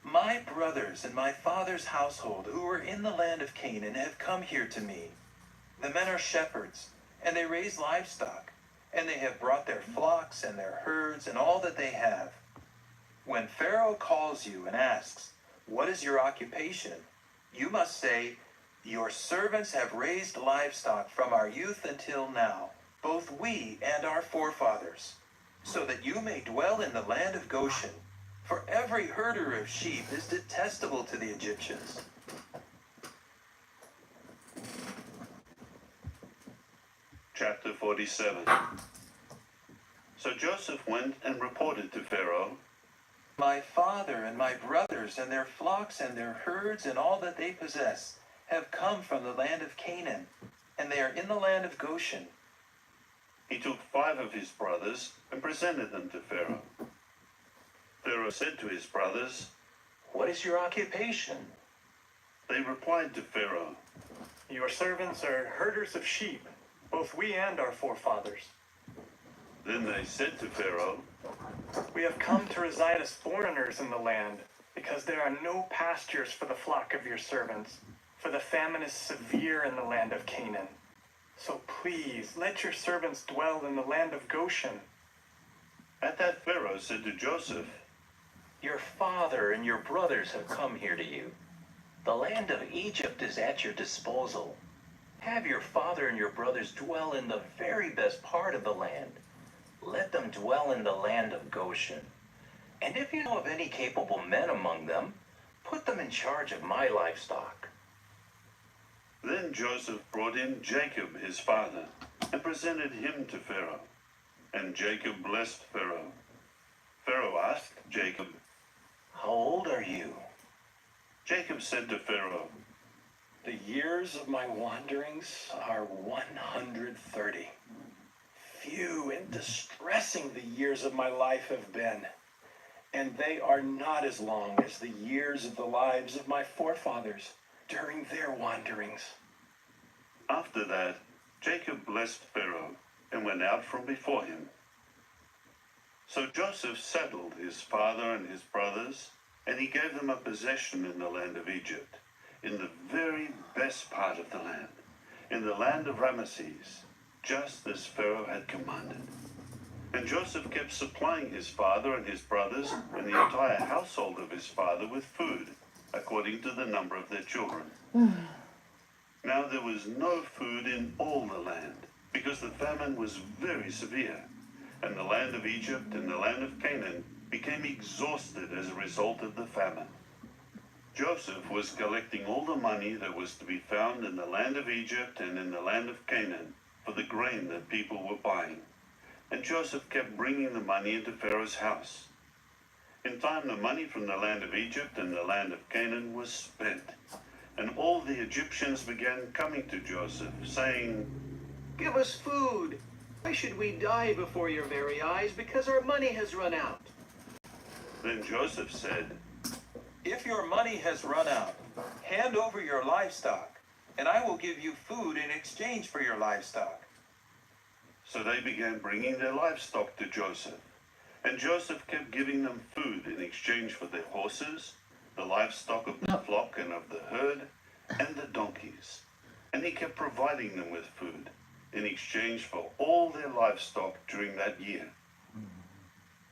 My brothers and my father's household who are in the land of Canaan have come here to me. The men are shepherds, and they raise livestock, and they have brought their flocks and their herds and all that they have. When Pharaoh calls you and asks, What is your occupation? You must say, Your servants have raised livestock from our youth until now, both we and our forefathers, so that you may dwell in the land of Goshen. For every herder of sheep is detestable to the Egyptians. Chapter 47. So Joseph went and reported to Pharaoh, My father and my brothers and their flocks and their herds and all that they possess have come from the land of Canaan, and they are in the land of Goshen. He took 5 of his brothers and presented them to Pharaoh. Pharaoh said to his brothers, What is your occupation? They replied to Pharaoh, Your servants are herders of sheep, both we and our forefathers. Then they said to Pharaoh, We have come to reside as foreigners in the land, because there are no pastures for the flock of your servants, for the famine is severe in the land of Canaan. So please, let your servants dwell in the land of Goshen. At that Pharaoh said to Joseph, Your father and your brothers have come here to you. The land of Egypt is at your disposal. Have your father and your brothers dwell in the very best part of the land. Let them dwell in the land of Goshen. And if you know of any capable men among them, put them in charge of my livestock. Then Joseph brought in Jacob his father and presented him to Pharaoh. And Jacob blessed Pharaoh. Pharaoh asked Jacob, How old are you? Jacob said to Pharaoh, The years of my wanderings are 130. Few and distressing the years of my life have been, and they are not as long as the years of the lives of my forefathers during their wanderings. After that, Jacob blessed Pharaoh and went out from before him. So Joseph settled his father and his brothers, and he gave them a possession in the land of Egypt, in the very best part of the land, in the land of Ramesses, just as Pharaoh had commanded. And Joseph kept supplying his father and his brothers and the entire household of his father with food, according to the number of their children. Now there was no food in all the land, because the famine was very severe, and the land of Egypt and the land of Canaan became exhausted as a result of the famine. Joseph was collecting all the money that was to be found in the land of Egypt and in the land of Canaan for the grain that people were buying. And Joseph kept bringing the money into Pharaoh's house. In time, the money from the land of Egypt and the land of Canaan was spent, and all the Egyptians began coming to Joseph, saying, Give us food. Why should we die before your very eyes because our money has run out? Then Joseph said, If your money has run out, hand over your livestock, and I will give you food in exchange for your livestock. So they began bringing their livestock to Joseph, and Joseph kept giving them food in exchange for their horses, the livestock of the flock and of the herd, and the donkeys. And he kept providing them with food in exchange for all their livestock during that year.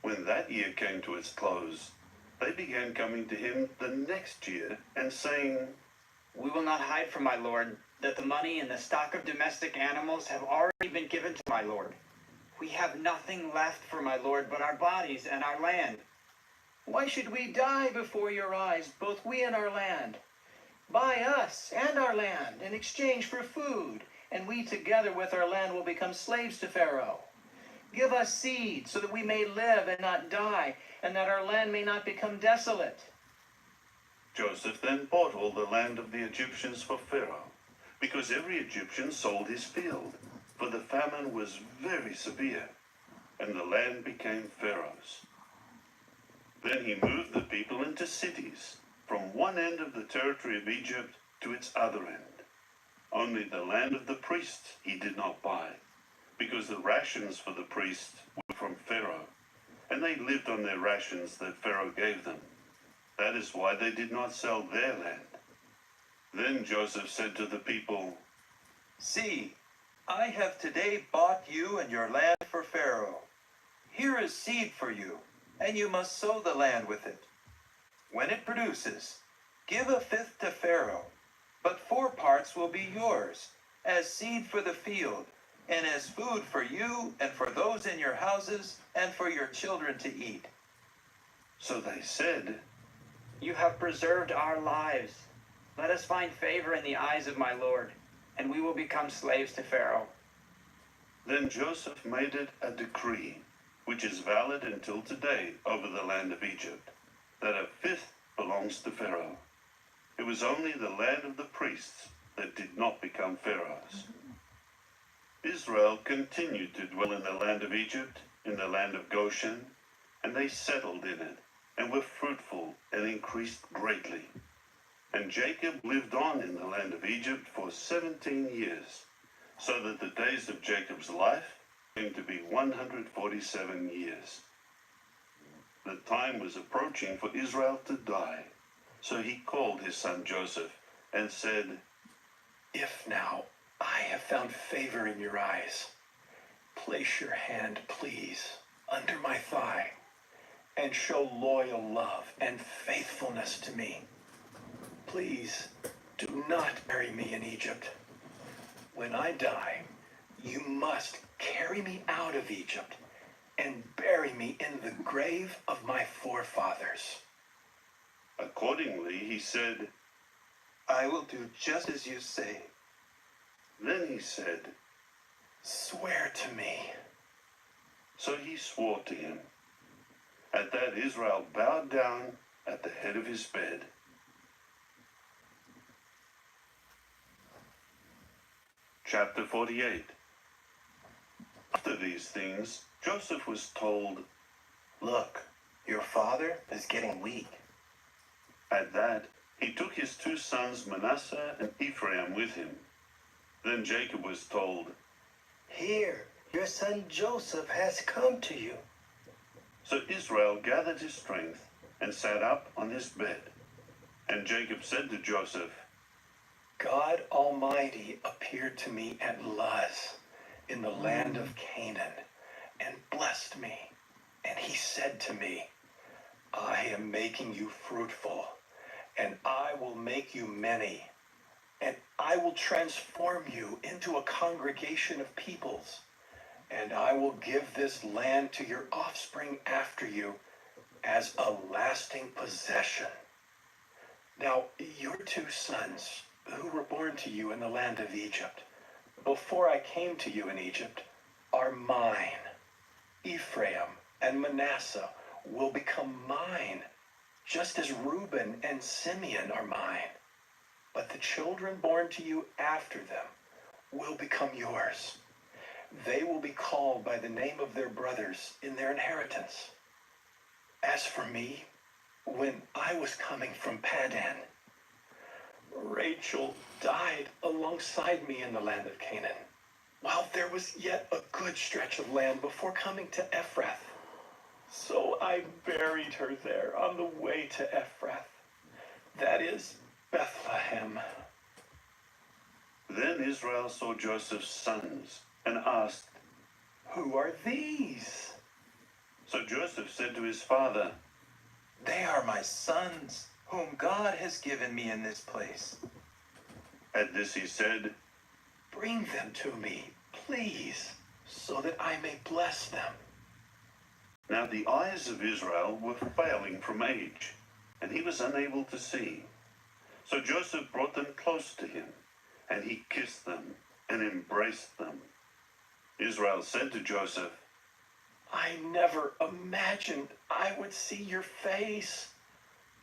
When that year came to its close, they began coming to him the next year and saying, We will not hide from my lord that the money and the stock of domestic animals have already been given to my lord. We have nothing left for my lord but our bodies and our land. Why should we die before your eyes, both we and our land? Buy us and our land in exchange for food, and we together with our land will become slaves to Pharaoh. Give us seed so that we may live and not die, and that our land may not become desolate. Joseph then bought all the land of the Egyptians for Pharaoh, because every Egyptian sold his field, for the famine was very severe, and the land became Pharaoh's. Then he moved the people into cities, from one end of the territory of Egypt to its other end. Only the land of the priests he did not buy, because the rations for the priests were from Pharaoh, and they lived on their rations that Pharaoh gave them. That is why they did not sell their land. Then Joseph said to the people, See, I have today bought you and your land for Pharaoh. Here is seed for you, and you must sow the land with it. When it produces, give a fifth to Pharaoh, but 4 parts will be yours, as seed for the field, and as food for you and for those in your houses and for your children to eat. So they said, You have preserved our lives. Let us find favor in the eyes of my lord, and we will become slaves to Pharaoh. Then Joseph made it a decree, which is valid until today over the land of Egypt, that a fifth belongs to Pharaoh. It was only the land of the priests that did not become Pharaoh's. Israel continued to dwell in the land of Egypt, in the land of Goshen, and they settled in it, and were fruitful and increased greatly. And Jacob lived on in the land of Egypt for 17 years, so that the days of Jacob's life came to be 147 years. The time was approaching for Israel to die, so he called his son Joseph and said, If now I have found favor in your eyes, place your hand, please, under my thigh, and show loyal love and faithfulness to me. Please do not bury me in Egypt. When I die, you must carry me out of Egypt and bury me in the grave of my forefathers. Accordingly, he said, I will do just as you say. Then he said, Swear to me. So he swore to him. At that Israel bowed down at the head of his bed. Chapter 48. After these things, Joseph was told, Look, your father is getting weak. At that, he took his 2 sons Manasseh and Ephraim with him. Then Jacob was told, Here, your son Joseph has come to you. So Israel gathered his strength and sat up on his bed. And Jacob said to Joseph, God Almighty appeared to me at Luz in the land of Canaan and blessed me. And he said to me, I am making you fruitful, and I will make you many, and I will transform you into a congregation of peoples, and I will give this land to your offspring after you as a lasting possession. Now, your 2 sons, who were born to you in the land of Egypt, before I came to you in Egypt, are mine. Ephraim and Manasseh will become mine, just as Reuben and Simeon are mine. But the children born to you after them will become yours. They will be called by the name of their brothers in their inheritance. As for me, when I was coming from Paddan, Rachel died alongside me in the land of Canaan, while there was yet a good stretch of land before coming to Ephrath. So I buried her there on the way to Ephrath, that is, Bethlehem. Then Israel saw Joseph's sons and asked, Who are these? So Joseph said to his father, They are my sons, whom God has given me in this place. At this he said, Bring them to me, please, so that I may bless them. Now the eyes of Israel were failing from age, and he was unable to see. So Joseph brought them close to him, and he kissed them and embraced them. Israel said to Joseph, I never imagined I would see your face,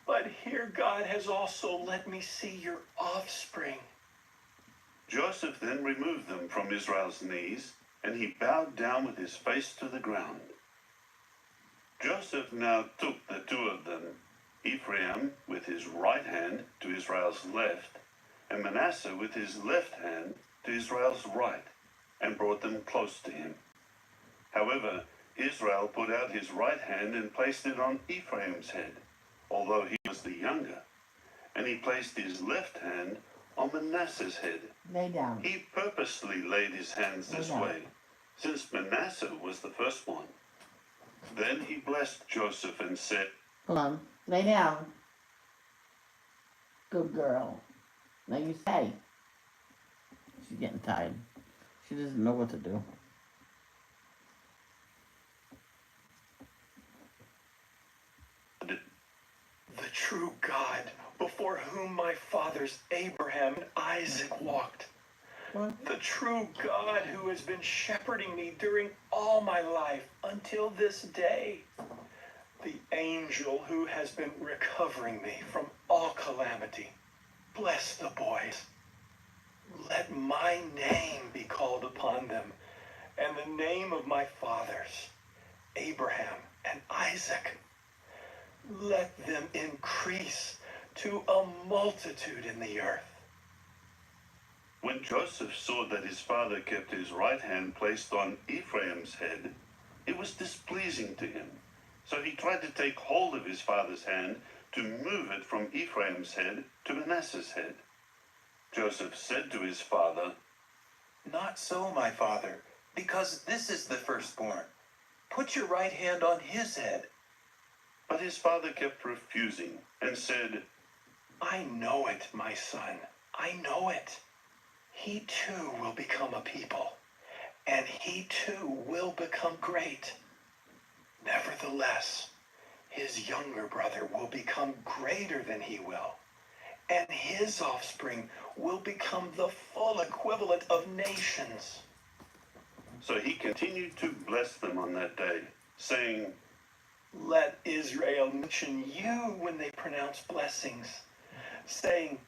but here God has also let me see your offspring. Joseph then removed them from Israel's knees, and he bowed down with his face to the ground. Joseph now took the two of them, Ephraim with his right hand to Israel's left, and Manasseh with his left hand to Israel's right, and brought them close to him. However, Israel put out his right hand and placed it on Ephraim's head, although he was the younger, and he placed his left hand on Manasseh's head. Lay down. He purposely laid his hands this way, since Manasseh was the first one. Then he blessed Joseph and said, Hold on. Lay down. Good girl. Now you say. She's getting tired. She doesn't know what to do. The true God, before whom my fathers Abraham and Isaac walked. What? The true God who has been shepherding me during all my life until this day. The angel who has been recovering me from all calamity. Bless the boys. Let my name be called upon them, and the name of my fathers, Abraham and Isaac. Let them increase to a multitude in the earth. When Joseph saw that his father kept his right hand placed on Ephraim's head, it was displeasing to him. So he tried to take hold of his father's hand to move it from Ephraim's head to Manasseh's head. Joseph said to his father, Not so, my father, because this is the firstborn. Put your right hand on his head. But his father kept refusing and said, I know it, my son. I know it. He too will become a people, and he too will become great. Nevertheless, his younger brother will become greater than he will, and his offspring will become the full equivalent of nations. So he continued to bless them on that day, saying, Let Israel mention you when they pronounce blessings, saying,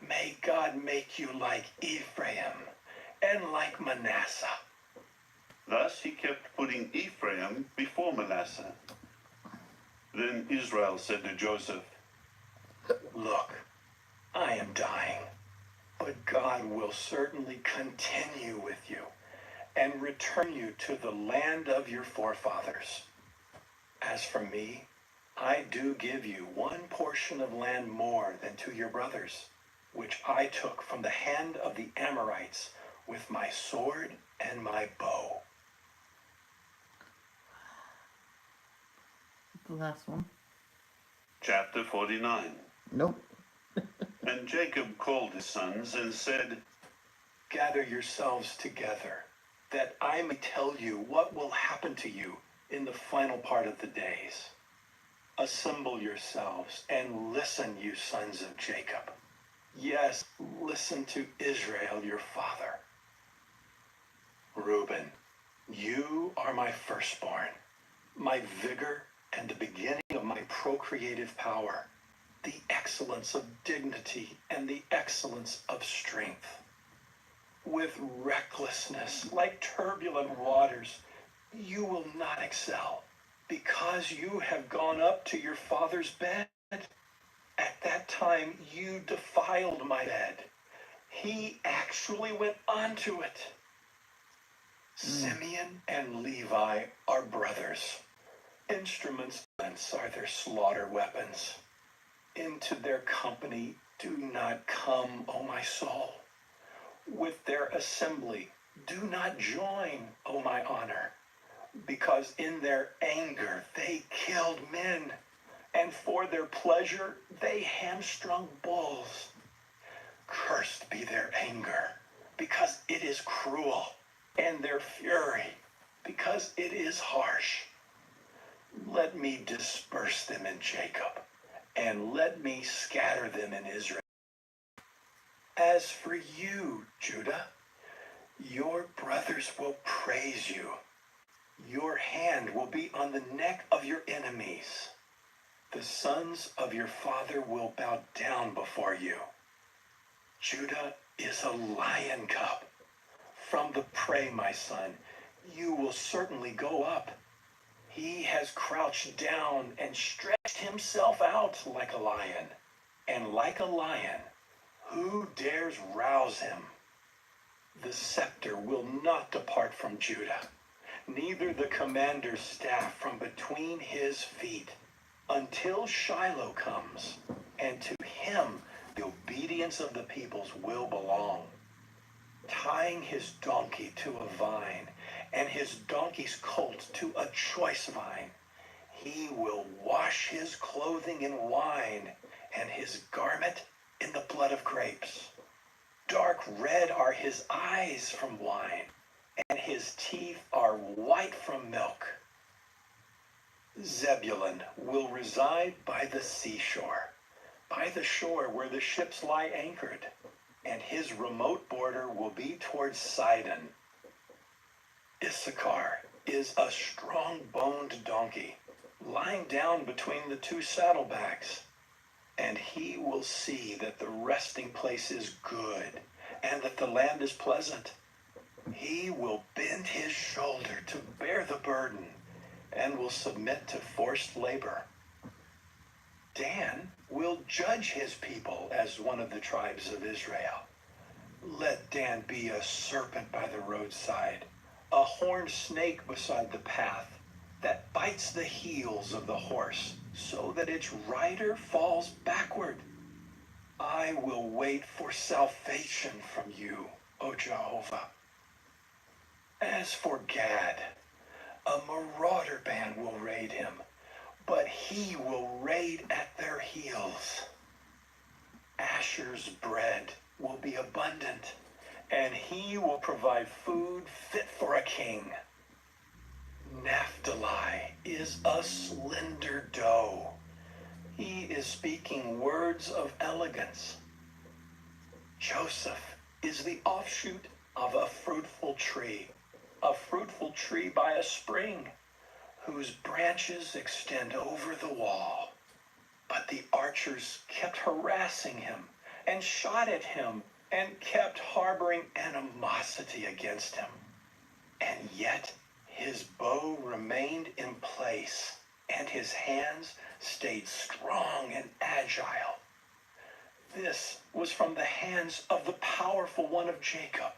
May God make you like Ephraim and like Manasseh. Thus he kept putting Ephraim before Manasseh. Then Israel said to Joseph, Look, I am dying, but God will certainly continue with you and return you to the land of your forefathers. As for me, I do give you one portion of land more than to your brothers, which I took from the hand of the Amorites with my sword and my bow. The last one. chapter 49. Nope. And Jacob called his sons and said, Gather yourselves together, that I may tell you what will happen to you in the final part of the days. Assemble yourselves and listen, you sons of Jacob. Yes, listen to Israel, your father. Reuben, you are my firstborn, my vigor and the beginning of my procreative power, the excellence of dignity and the excellence of strength. With recklessness, like turbulent waters, you will not excel, because you have gone up to your father's bed. At that time, you defiled my bed. He actually went onto it. Simeon and Levi are brothers. Instruments are their slaughter weapons. Into their company do not come, O my soul. With their assembly do not join, O my honor, because in their anger they killed men, and for their pleasure they hamstrung bulls. Cursed be their anger, because it is cruel, and their fury, because it is harsh. Let me disperse them in Jacob, and let me scatter them in Israel. As for you, Judah, your brothers will praise you. Your hand will be on the neck of your enemies. The sons of your father will bow down before you. Judah is a lion cub. From the prey, my son, you will certainly go up. He has crouched down and stretched himself out like a lion. And like a lion, who dares rouse him? The scepter will not depart from Judah, neither the commander's staff from between his feet, until Shiloh comes, and to him the obedience of the peoples will belong. Tying his donkey to a vine, and his donkey's colt to a choice vine, he will wash his clothing in wine, and his garment in the blood of grapes. Dark red are his eyes from wine, and his teeth are white from milk. Zebulun will reside by the seashore, by the shore where the ships lie anchored, and his remote border will be towards Sidon. Issachar is a strong-boned donkey, lying down between the two saddlebags, and he will see that the resting place is good, and that the land is pleasant. He will bend his shoulder to bear the burden, and will submit to forced labor. Dan will judge his people as one of the tribes of Israel. Let Dan be a serpent by the roadside, a horned snake beside the path, that bites the heels of the horse, so that its rider falls backward. I will wait for salvation from you, O Jehovah. As for Gad, a marauder band will raid him, but he will raid at their heels. Asher's bread will be abundant, and he will provide food fit for a king. Naphtali is a slender doe. He is speaking words of elegance. Joseph is the offshoot of a fruitful tree by a spring, whose branches extend over the wall. But the archers kept harassing him and shot at him and kept harboring animosity against him. And yet his bow remained in place, and his hands stayed strong and agile. This was from the hands of the powerful one of Jacob,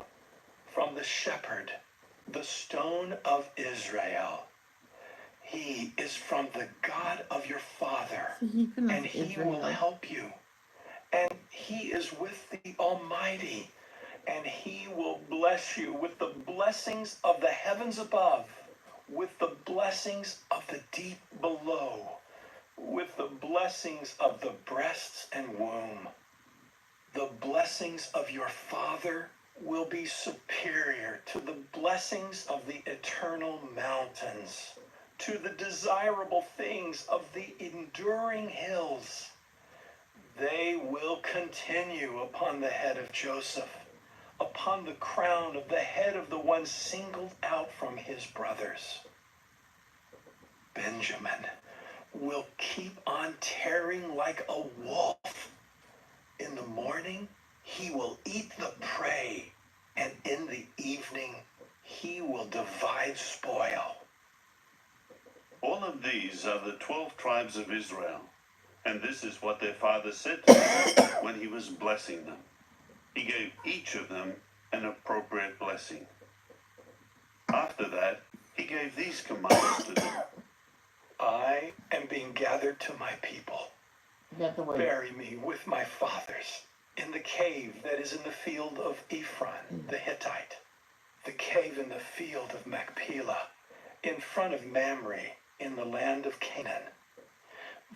from the shepherd, the stone of Israel. He is from the God of your father, and he will help you. And he is with the Almighty, and he will bless you with the blessings of the heavens above, with the blessings of the deep below, with the blessings of the breasts and womb. The blessings of your father will be superior to the blessings of the eternal mountains, to the desirable things of the enduring hills. They will continue upon the head of Joseph, upon the crown of the head of the one singled out from his brothers. Benjamin will keep on tearing like a wolf. In the morning, he will eat the prey, and in the evening, he will divide spoil. All of these are the 12 tribes of Israel, and this is what their father said to them when he was blessing them. He gave each of them an appropriate blessing. After that, he gave these commands to them. I am being gathered to my people. You have to wait. Bury me with my fathers in the cave that is in the field of Ephron the Hittite, the cave in the field of Machpelah, in front of Mamre in the land of Canaan,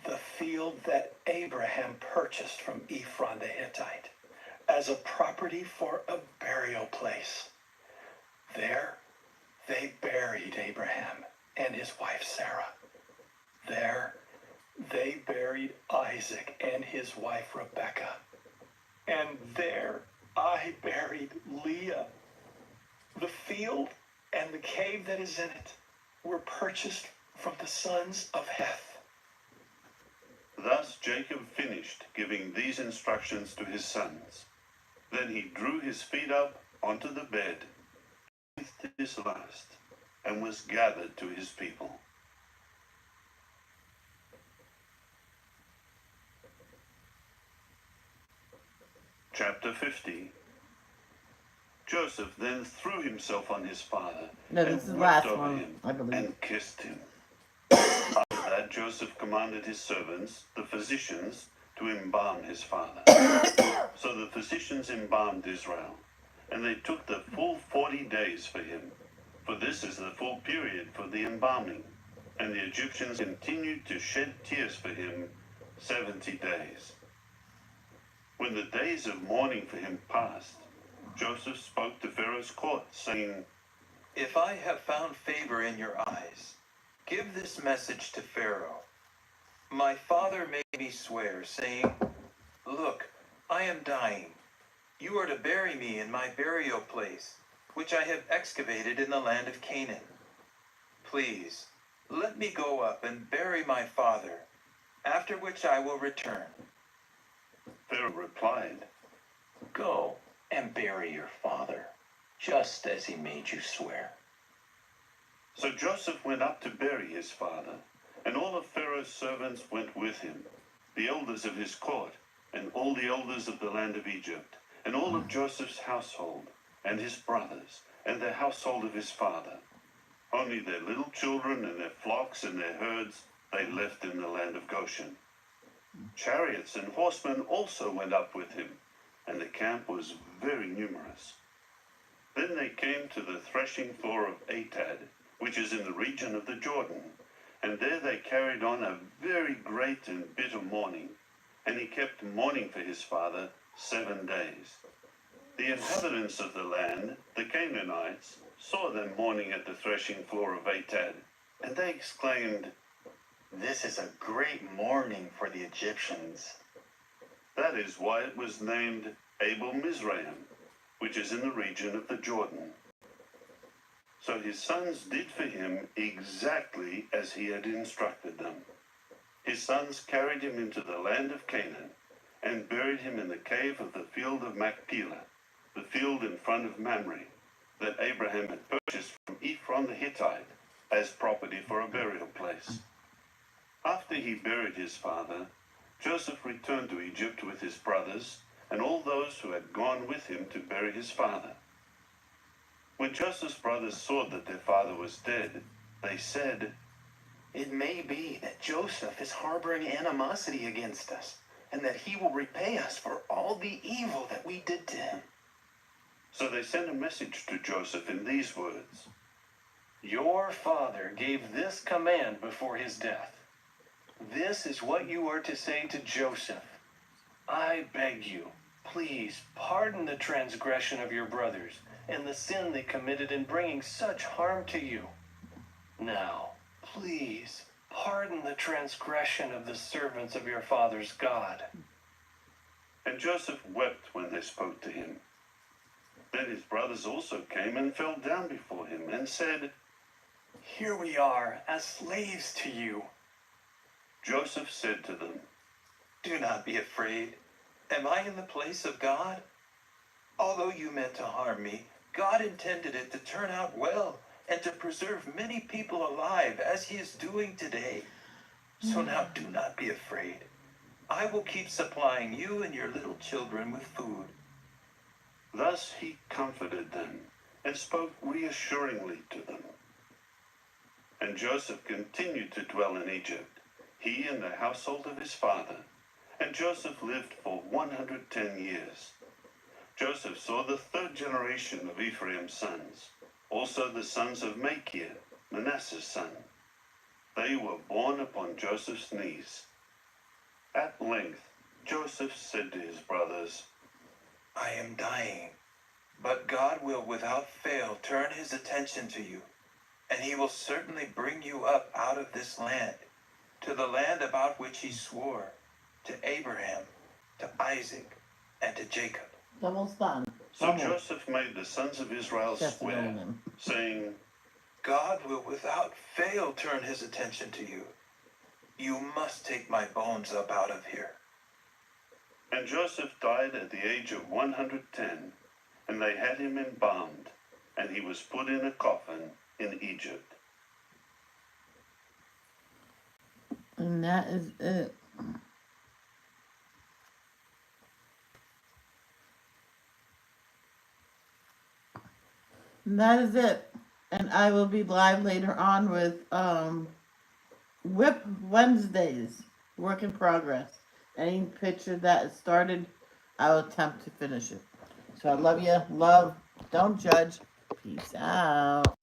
the field that Abraham purchased from Ephron the Hittite as a property for a burial place. There they buried Abraham and his wife Sarah. There they buried Isaac and his wife Rebekah. And there I buried Leah. The field and the cave that is in it were purchased from the sons of Heth. Thus Jacob finished giving these instructions to his sons. Then he drew his feet up onto the bed, breathed his last, and was gathered to his people. Chapter 50. Joseph then threw himself on his father No, and this is the wept last over one, him I believe. and kissed him. After that, Joseph commanded his servants, the physicians, to embalm his father. So the physicians embalmed Israel, and they took the full 40 days for him, for this is the full period for the embalming. And the Egyptians continued to shed tears for him 70 days. When the days of mourning for him passed, Joseph spoke to Pharaoh's court, saying, If I have found favor in your eyes, give this message to Pharaoh. My father made me swear, saying, Look, I am dying. You are to bury me in my burial place, which I have excavated in the land of Canaan. Please, let me go up and bury my father, after which I will return. Pharaoh replied, Go and bury your father, just as he made you swear. So Joseph went up to bury his father, and all of Pharaoh's servants went with him, the elders of his court, and all the elders of the land of Egypt, and all of Joseph's household, and his brothers, and the household of his father. Only their little children and their flocks and their herds they left in the land of Goshen. Chariots and horsemen also went up with him, and the camp was very numerous. Then they came to the threshing floor of Atad, which is in the region of the Jordan, and there they carried on a very great and bitter mourning, and he kept mourning for his father 7 days. The inhabitants of the land, the Canaanites, saw them mourning at the threshing floor of Atad, and they exclaimed, This is a great mourning for the Egyptians. That is why it was named Abel Mizraim, which is in the region of the Jordan. So his sons did for him exactly as he had instructed them. His sons carried him into the land of Canaan and buried him in the cave of the field of Machpelah, the field in front of Mamre, that Abraham had purchased from Ephron the Hittite as property for a burial place. After he buried his father, Joseph returned to Egypt with his brothers and all those who had gone with him to bury his father. When Joseph's brothers saw that their father was dead, they said, It may be that Joseph is harboring animosity against us, and that he will repay us for all the evil that we did to him. So they sent a message to Joseph in these words, Your father gave this command before his death. This is what you are to say to Joseph. I beg you, please pardon the transgression of your brothers and the sin they committed in bringing such harm to you. Now, please pardon the transgression of the servants of your father's God. And Joseph wept when they spoke to him. Then his brothers also came and fell down before him and said, Here we are as slaves to you. Joseph said to them, Do not be afraid. Am I in the place of God? Although you meant to harm me, God intended it to turn out well and to preserve many people alive as he is doing today. So now do not be afraid. I will keep supplying you and your little children with food. Thus he comforted them and spoke reassuringly to them. And Joseph continued to dwell in Egypt, he and the household of his father. And Joseph lived for 110 years. Joseph saw the third generation of Ephraim's sons, also the sons of Machir, Manasseh's son. They were born upon Joseph's knees. At length, Joseph said to his brothers, I am dying, but God will without fail turn his attention to you, and he will certainly bring you up out of this land, to the land about which he swore, to Abraham, to Isaac, and to Jacob. Double stand. So Joseph made the sons of Israel swear, saying, God will without fail turn his attention to you. You must take my bones up out of here. And Joseph died at the age of 110, and they had him embalmed, and he was put in a coffin in Egypt. And that is it. And that is it. And I will be live later on with Whip Wednesdays, work in progress. Any picture that is started, I will attempt to finish it. So I love you. Love. Don't judge. Peace out.